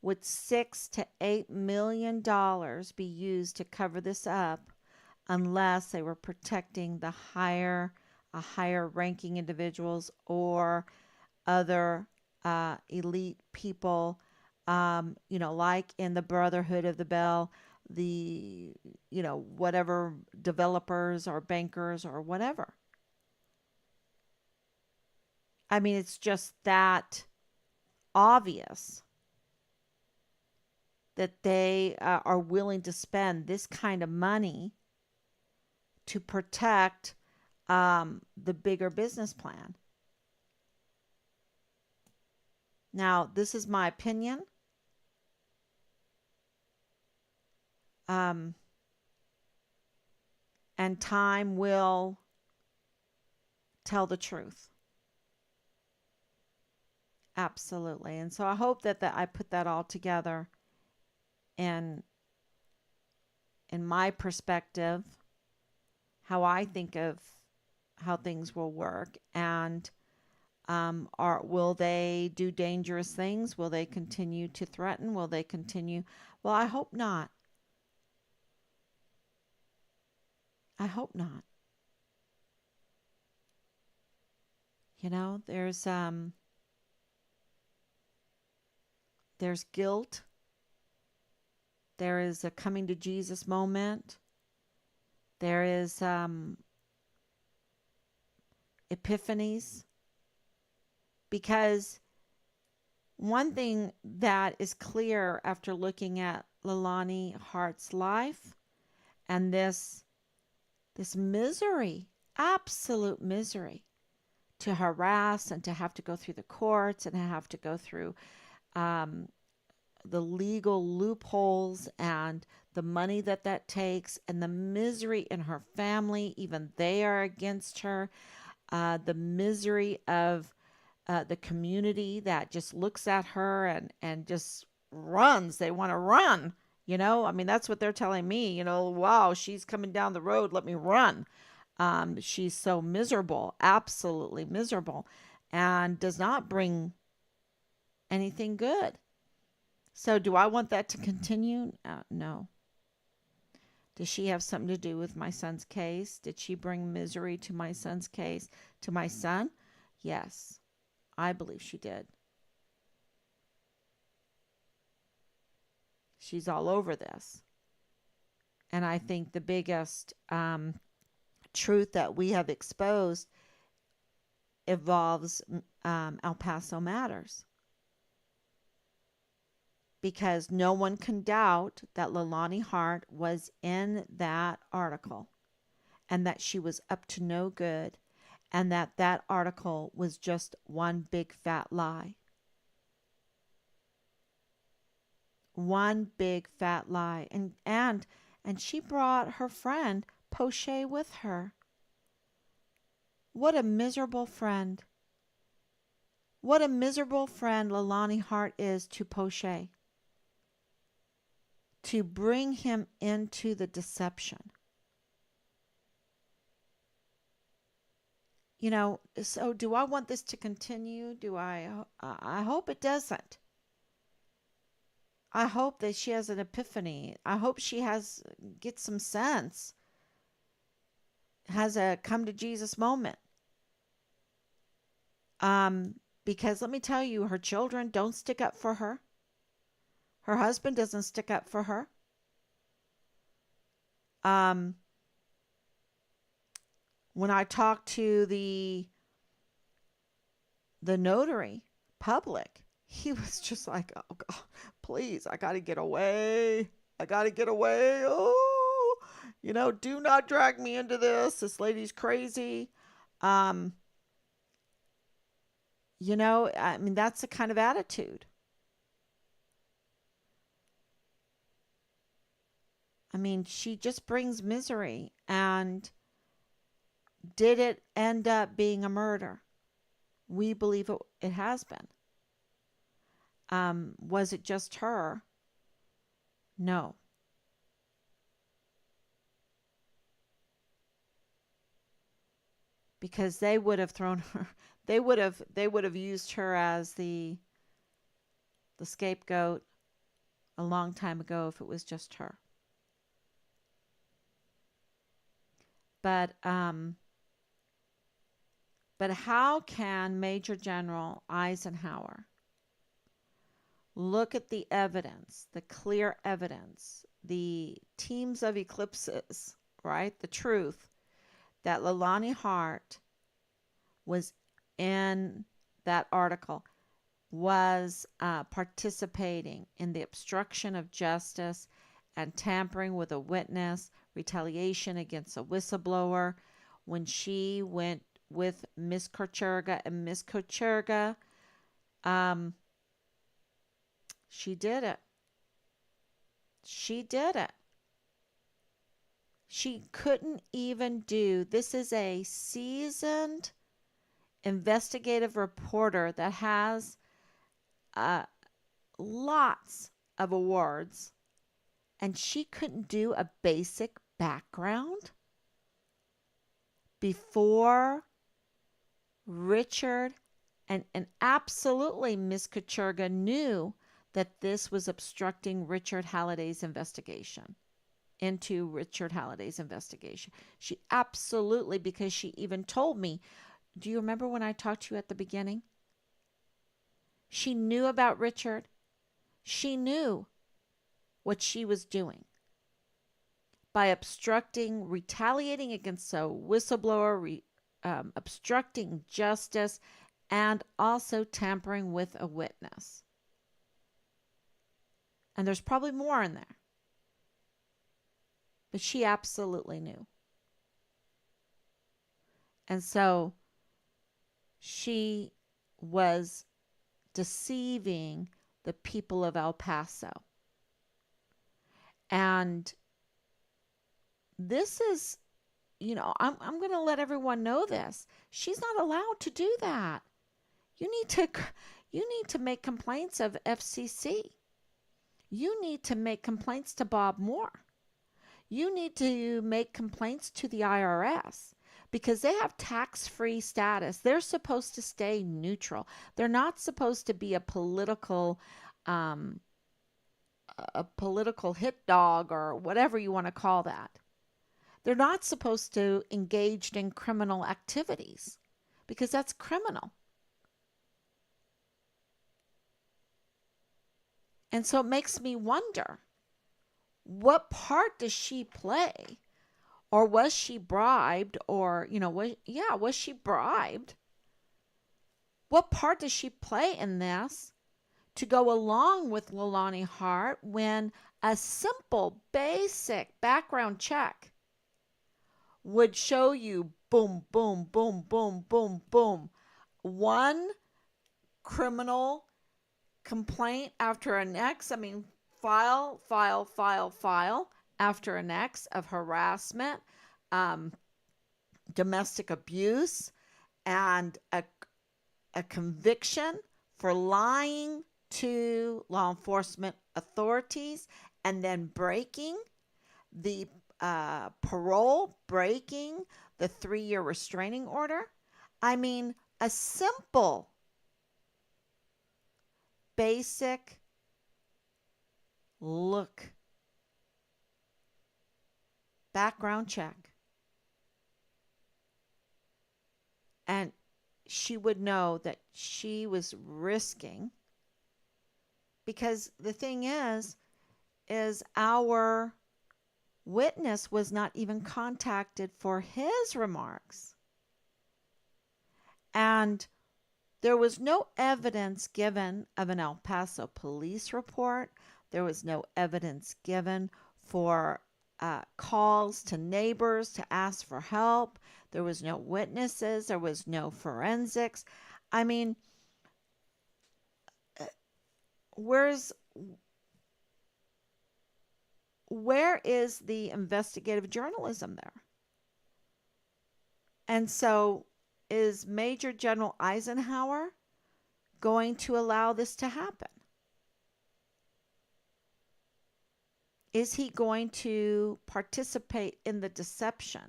would $6 to $8 million be used to cover this up unless they were protecting the higher ranking individuals or other elite people, like in the Brotherhood of the Bell, the, whatever developers or bankers or whatever. I mean, it's just that obvious that they are willing to spend this kind of money to protect the bigger business plan. Now, this is my opinion. Um, and time will tell the truth. Absolutely. And so I hope that I put that all together in my perspective, how I think of how things will work, and will they do dangerous things? Will they continue to threaten? Will they continue? Well, I hope not. I hope not. There's guilt. There is a coming to Jesus moment. There is epiphanies, because one thing that is clear after looking at Leilani Hart's life and this misery, absolute misery, to harass and to have to go through the courts and have to go through um, the legal loopholes and the money that takes, and the misery in her family, even they are against her, the misery of the community that just looks at her and just runs. They want to run. I mean, that's what they're telling me. Wow, she's coming down the road. Let me run. She's so miserable, absolutely miserable, and does not bring anything good. So, do I want that to continue? No. Does she have something to do with my son's case? Did she bring misery to my son's case, to my son? Yes, I believe she did. She's all over this. And I think the biggest truth that we have exposed involves El Paso Matters. Because no one can doubt that Leilani Hart was in that article, and that she was up to no good, and that article was just one big fat lie. One big fat lie. And she brought her friend Poche with her. What a miserable friend. What a miserable friend Leilani Hart is to Poche, to bring him into the deception. So do I want this to continue? I hope it doesn't. I hope that she has an epiphany. I hope she gets some sense, has a come to Jesus moment. Because let me tell you, her children don't stick up for her. Her husband doesn't stick up for her. Um, when I talked to the notary public, he was just like, "Oh God, please, I got to get away. I got to get away. Oh, do not drag me into this. This lady's crazy." Um, I mean, that's the kind of attitude. I mean, she just brings misery. And did it end up being a murder? We believe it has been. Was it just her? No. Because they would have thrown her, they would have used her as the scapegoat a long time ago if it was just her. But but how can Major General Eisenhower look at the evidence, the clear evidence, the teams of eclipses, right? The truth that Leilani Hart was in that article, was participating in the obstruction of justice and tampering with a witness, retaliation against a whistleblower, when she went with Miss Kocherga, and Miss Kocherga, um, she did it. She did it. She couldn't even do this. Is a seasoned investigative reporter that has uh, lots of awards, and she couldn't do a basic background before Richard, and absolutely Miss Kocherga knew that this was obstructing Richard Halliday's investigation, into Richard Halliday's investigation. She absolutely, because she even told me, do you remember when I talked to you at the beginning? She knew about Richard. She knew what she was doing by obstructing, retaliating against a whistleblower, obstructing justice, and also tampering with a witness. And there's probably more in there. But she absolutely knew. And so she was deceiving the people of El Paso. And this is, I'm going to let everyone know this. She's not allowed to do that. You need to make complaints of FCC. You need to make complaints to Bob Moore. You need to make complaints to the IRS, because they have tax-free status. They're supposed to stay neutral. They're not supposed to be um, a political hit dog, or whatever you want to call that. They're not supposed to engage in criminal activities, because that's criminal. And so it makes me wonder, what part does she play? Or was she bribed? Or, was she bribed? What part does she play in this to go along with Leilani Hart, when a simple, basic background check would show you boom, boom, boom, boom, boom, boom, one criminal complaint after an next? I mean, file after an next of harassment, domestic abuse, and a conviction for lying to law enforcement authorities and then breaking the parole, breaking the 3-year restraining order. I mean, a simple, basic look, background check, and she would know that she was risking, because the thing is our witness was not even contacted for his remarks. And there was no evidence given of an El Paso police report. There was no evidence given for calls to neighbors to ask for help. There was no witnesses. There was no forensics. I mean, where's where is the investigative journalism there? And so is Major General Eisenhower going to allow this to happen? Is he going to participate in the deception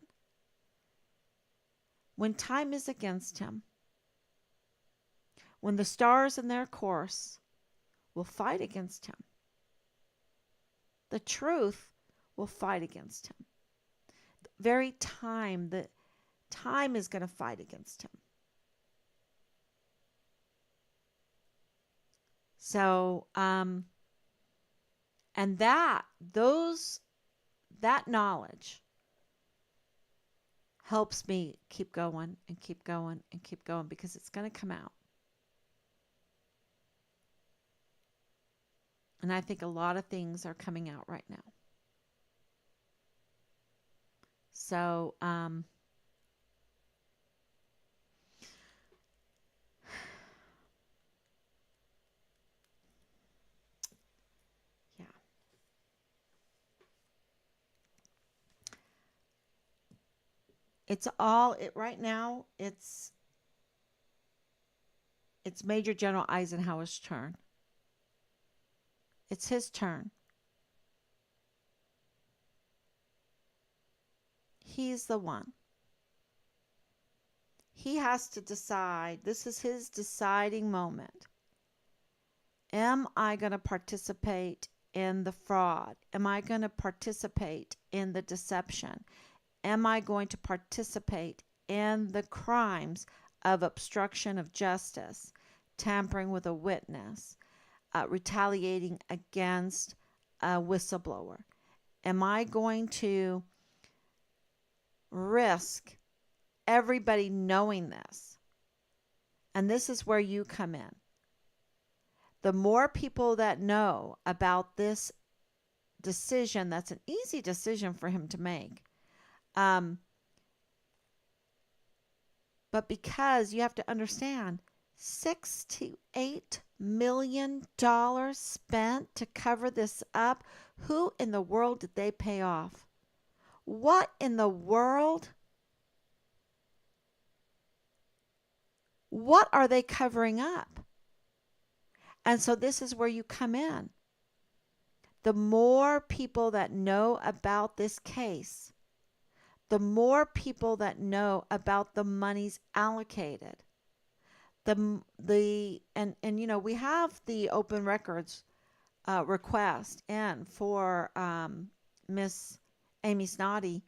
when time is against him? When the stars in their course will fight against him? The truth will fight against him. The very time, the time is going to fight against him. So, and that knowledge helps me keep going and keep going and keep going, because it's going to come out. And I think a lot of things are coming out right now. So, yeah. It's all it right now. It's Major General Eisenhower's turn. It's his turn. He's the one. He has to decide. This is his deciding moment. Am I going to participate in the fraud? Am I going to participate in the deception? Am I going to participate in the crimes of obstruction of justice, tampering with a witness, retaliating against a whistleblower? Am I going to risk everybody knowing this? And this is where you come in. The more people that know about this decision, that's an easy decision for him to make. But because you have to understand, $6 to $8 million spent to cover this up. Who in the world did they pay off? What in the world? What are they covering up? And so this is where you come in. The more people that know about this case, the more people that know about the monies allocated, and you know, we have the open records request in for Miss Amy Snoddy,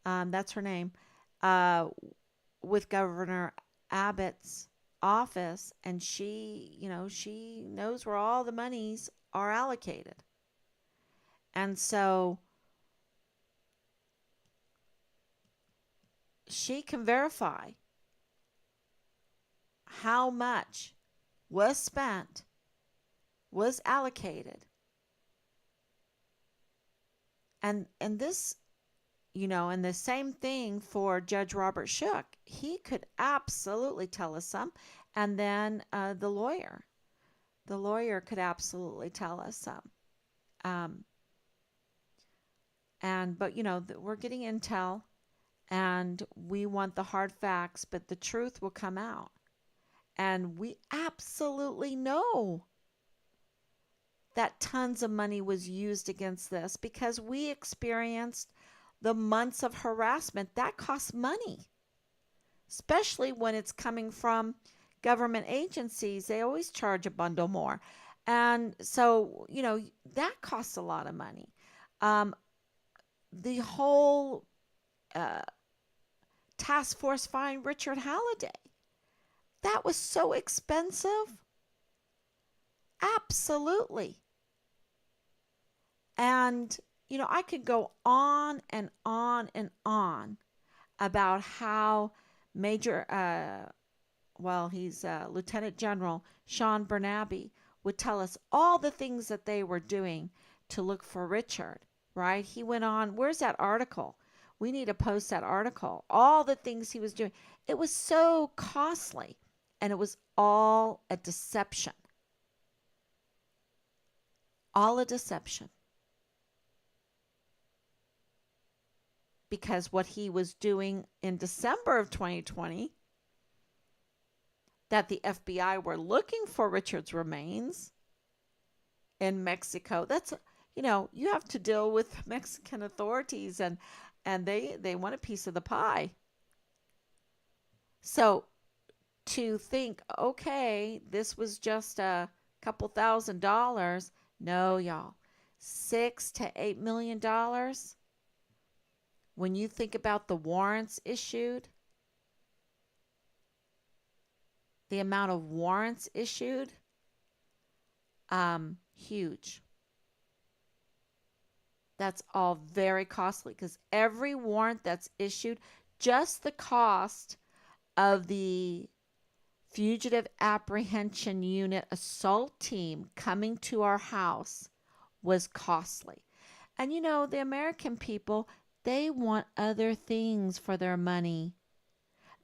that's her name, with Governor Abbott's office, and she, you know, she knows where all the monies are allocated. And so she can verify how much was spent, was allocated. And this, you know, and the same thing for Judge Robert Shook. He could absolutely tell us some. And then the lawyer could absolutely tell us some. But, you know, we're getting intel. And we want the hard facts, but the truth will come out. And we absolutely know that tons of money was used against this because we experienced the months of harassment. That costs money, especially when it's coming from government agencies. They always charge a bundle more. And so, that costs a lot of money. Um, the whole uh, task force find Richard Halliday, that was so expensive. Absolutely. And, I could go on and on and on about how Major, he's Lieutenant General Sean Bernabe would tell us all the things that they were doing to look for Richard, right? He went on, where's that article? We need to post that article. All the things he was doing. It was so costly, and it was all a deception. All a deception. Because what he was doing in December of 2020, that the FBI were looking for Richard's remains in Mexico. That's, you have to deal with Mexican authorities, and they want a piece of the pie. So to think, okay, this was just a couple $1,000s. No, y'all. $6 to $8 million. When you think about the warrants issued, the amount of warrants issued, huge. That's all very costly because every warrant that's issued, just the cost of the Fugitive Apprehension Unit assault team coming to our house was costly. And the American people, they want other things for their money.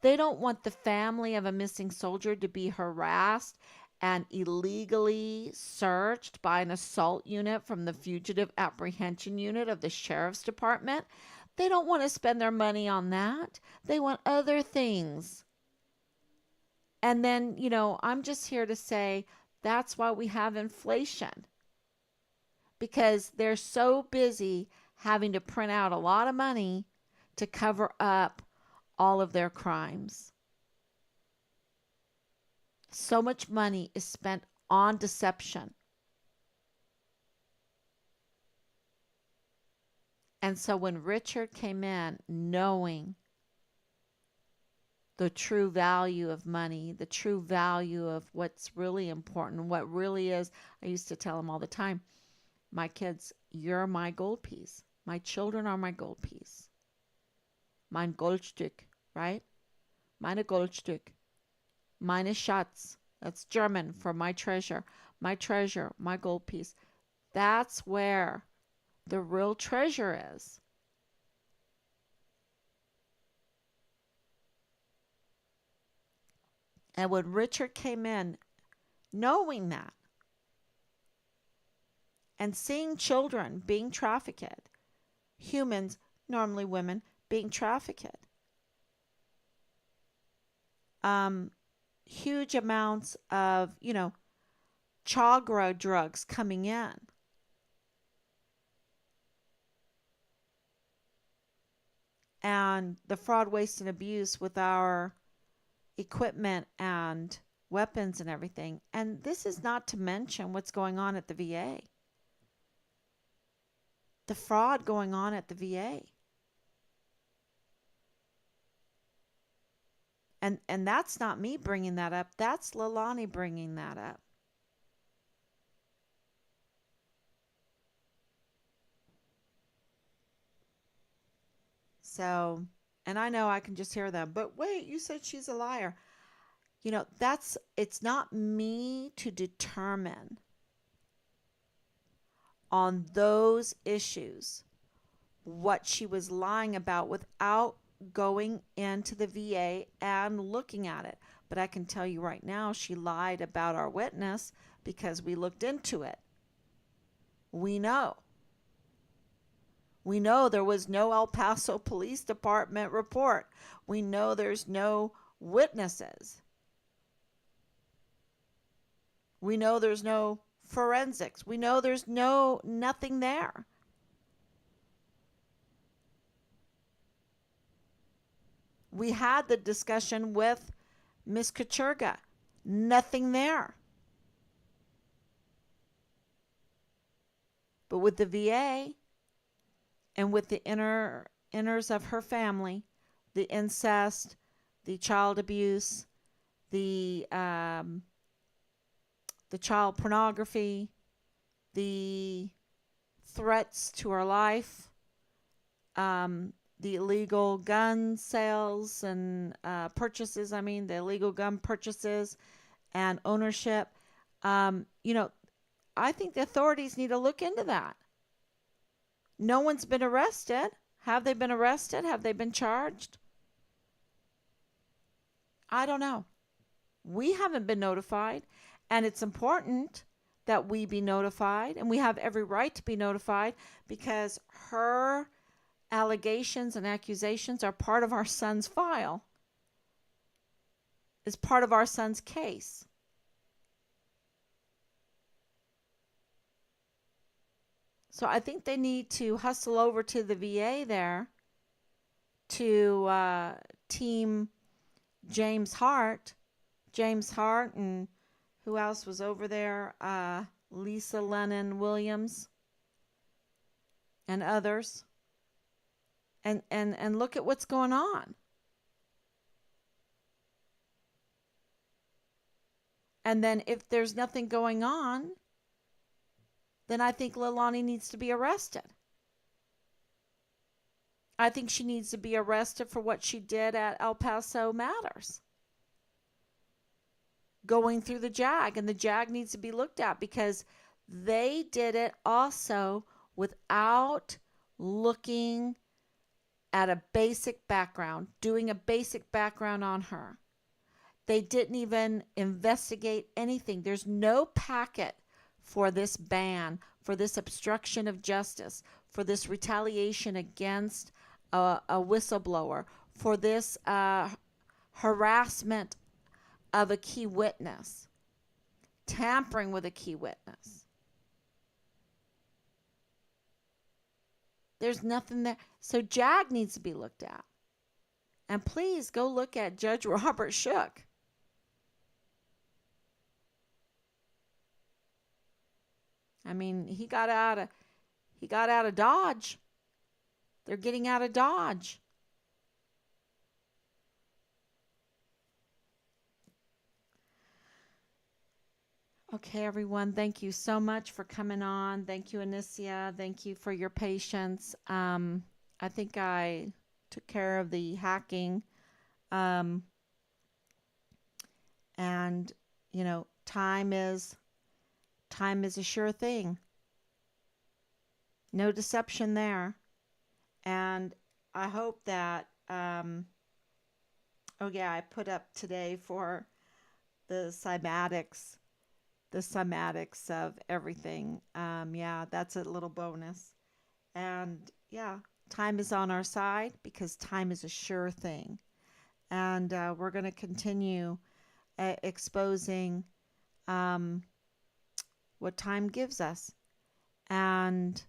They don't want the family of a missing soldier to be harassed and illegally searched by an assault unit from the Fugitive Apprehension Unit of the Sheriff's Department. They don't want to spend their money on that. They want other things. And then, I'm just here to say that's why we have inflation, because they're so busy having to print out a lot of money to cover up all of their crimes. So much money is spent on deception. And so when Richard came in knowing the true value of money, the true value of what's really important, what really is, I used to tell him all the time, my kids, you're my gold piece. My children are my gold piece. Mein Goldstück, right? Meine Goldstück. Meine Schatz. That's German for my treasure. My treasure, my gold piece. That's where the real treasure is. And when Richard came in, knowing that, and seeing children being trafficked, humans, normally women, being trafficked, huge amounts of, Chagra drugs coming in. And the fraud, waste, and abuse with our equipment and weapons and everything. And this is not to mention what's going on at the VA. The fraud going on at the VA. And that's not me bringing that up. That's Leilani bringing that up. So, and I know I can just hear them, but wait, you said she's a liar. It's not me to determine on those issues what she was lying about without going into the VA and looking at it. But I can tell you right now, she lied about our witness because we looked into it. We know. We know there was no El Paso Police Department report. We know there's no witnesses. We know there's no forensics. We know there's nothing there. We had the discussion with Miss Kacherga. Nothing there. But with the VA and with the inners of her family, the incest, the child abuse, the child pornography, the threats to her life, the illegal gun sales and purchases, the illegal gun purchases and ownership. I think the authorities need to look into that. No one's been arrested. Have they been arrested? Have they been charged? I don't know. We haven't been notified, and it's important that we be notified, and we have every right to be notified because her allegations and accusations are part of our son's file. Is part of our son's case. So I think they need to hustle over to the VA there to team James Hart. James Hart and who else was over there? Lisa Lennon Williams and others. And look at what's going on. And then if there's nothing going on, then I think Leilani needs to be arrested. I think she needs to be arrested for what she did at El Paso Matters. Going through the JAG, and the JAG needs to be looked at because they did it also without looking at a basic background, doing a basic background on her. They didn't even investigate anything. There's no packet for this ban, for this obstruction of justice, for this retaliation against a whistleblower, for this harassment of a key witness, tampering with a key witness. There's nothing there. So JAG needs to be looked at. And please go look at Judge Robert Shook. He got out of Dodge. They're getting out of Dodge. Okay, everyone. Thank you so much for coming on. Thank you, Anicia. Thank you for your patience. I think I took care of the hacking. And, time is a sure thing. No deception there. And I hope that, I put up today for the cymatics of everything. That's a little bonus. And time is on our side because time is a sure thing. And we're going to continue exposing what time gives us. And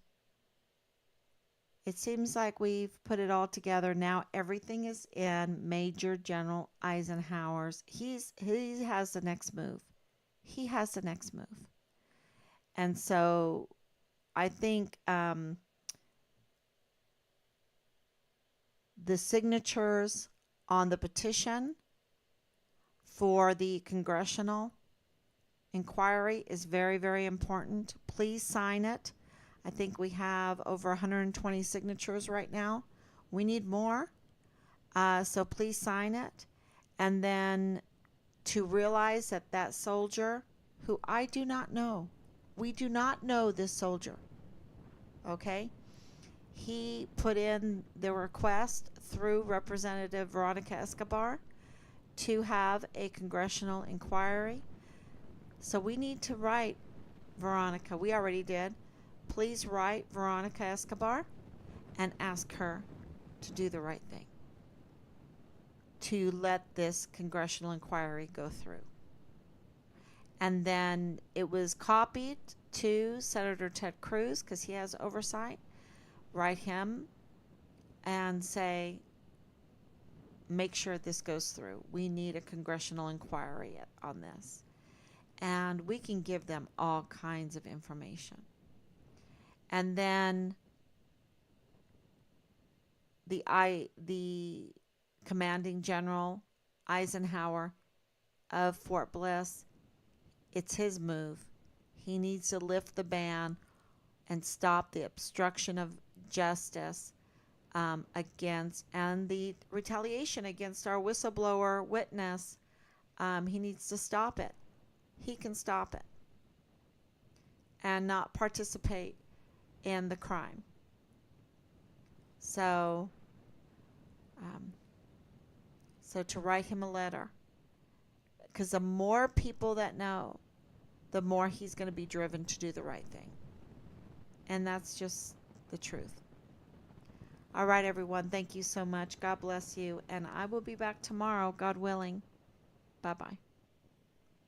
it seems like we've put it all together. Now everything is in Major General Eisenhower's. He has the next move. He has the next move. And so I think the signatures on the petition for the congressional inquiry is very, very important. Please sign it. I think we have over 120 signatures right now. We need more. So please sign it. And then to realize that soldier, who I do not know, we do not know this soldier, okay? He put in the request through Representative Veronica Escobar to have a congressional inquiry. So we need to write Veronica. We already did. Please write Veronica Escobar and ask her to do the right thing, to let this congressional inquiry go through. And then it was copied to Senator Ted Cruz because he has oversight. Write him and say, make sure this goes through. We need a congressional inquiry on this. And we can give them all kinds of information. And then the commanding general Eisenhower of Fort Bliss, it's his move. He needs to lift the ban and stop the obstruction of justice against and the retaliation against our whistleblower witness. He needs to stop it. He can stop it and not participate in the crime. So, so to write him a letter, because the more people that know, the more he's going to be driven to do the right thing. And that's just the truth. All right, everyone. Thank you so much. God bless you. And I will be back tomorrow, God willing. Bye-bye.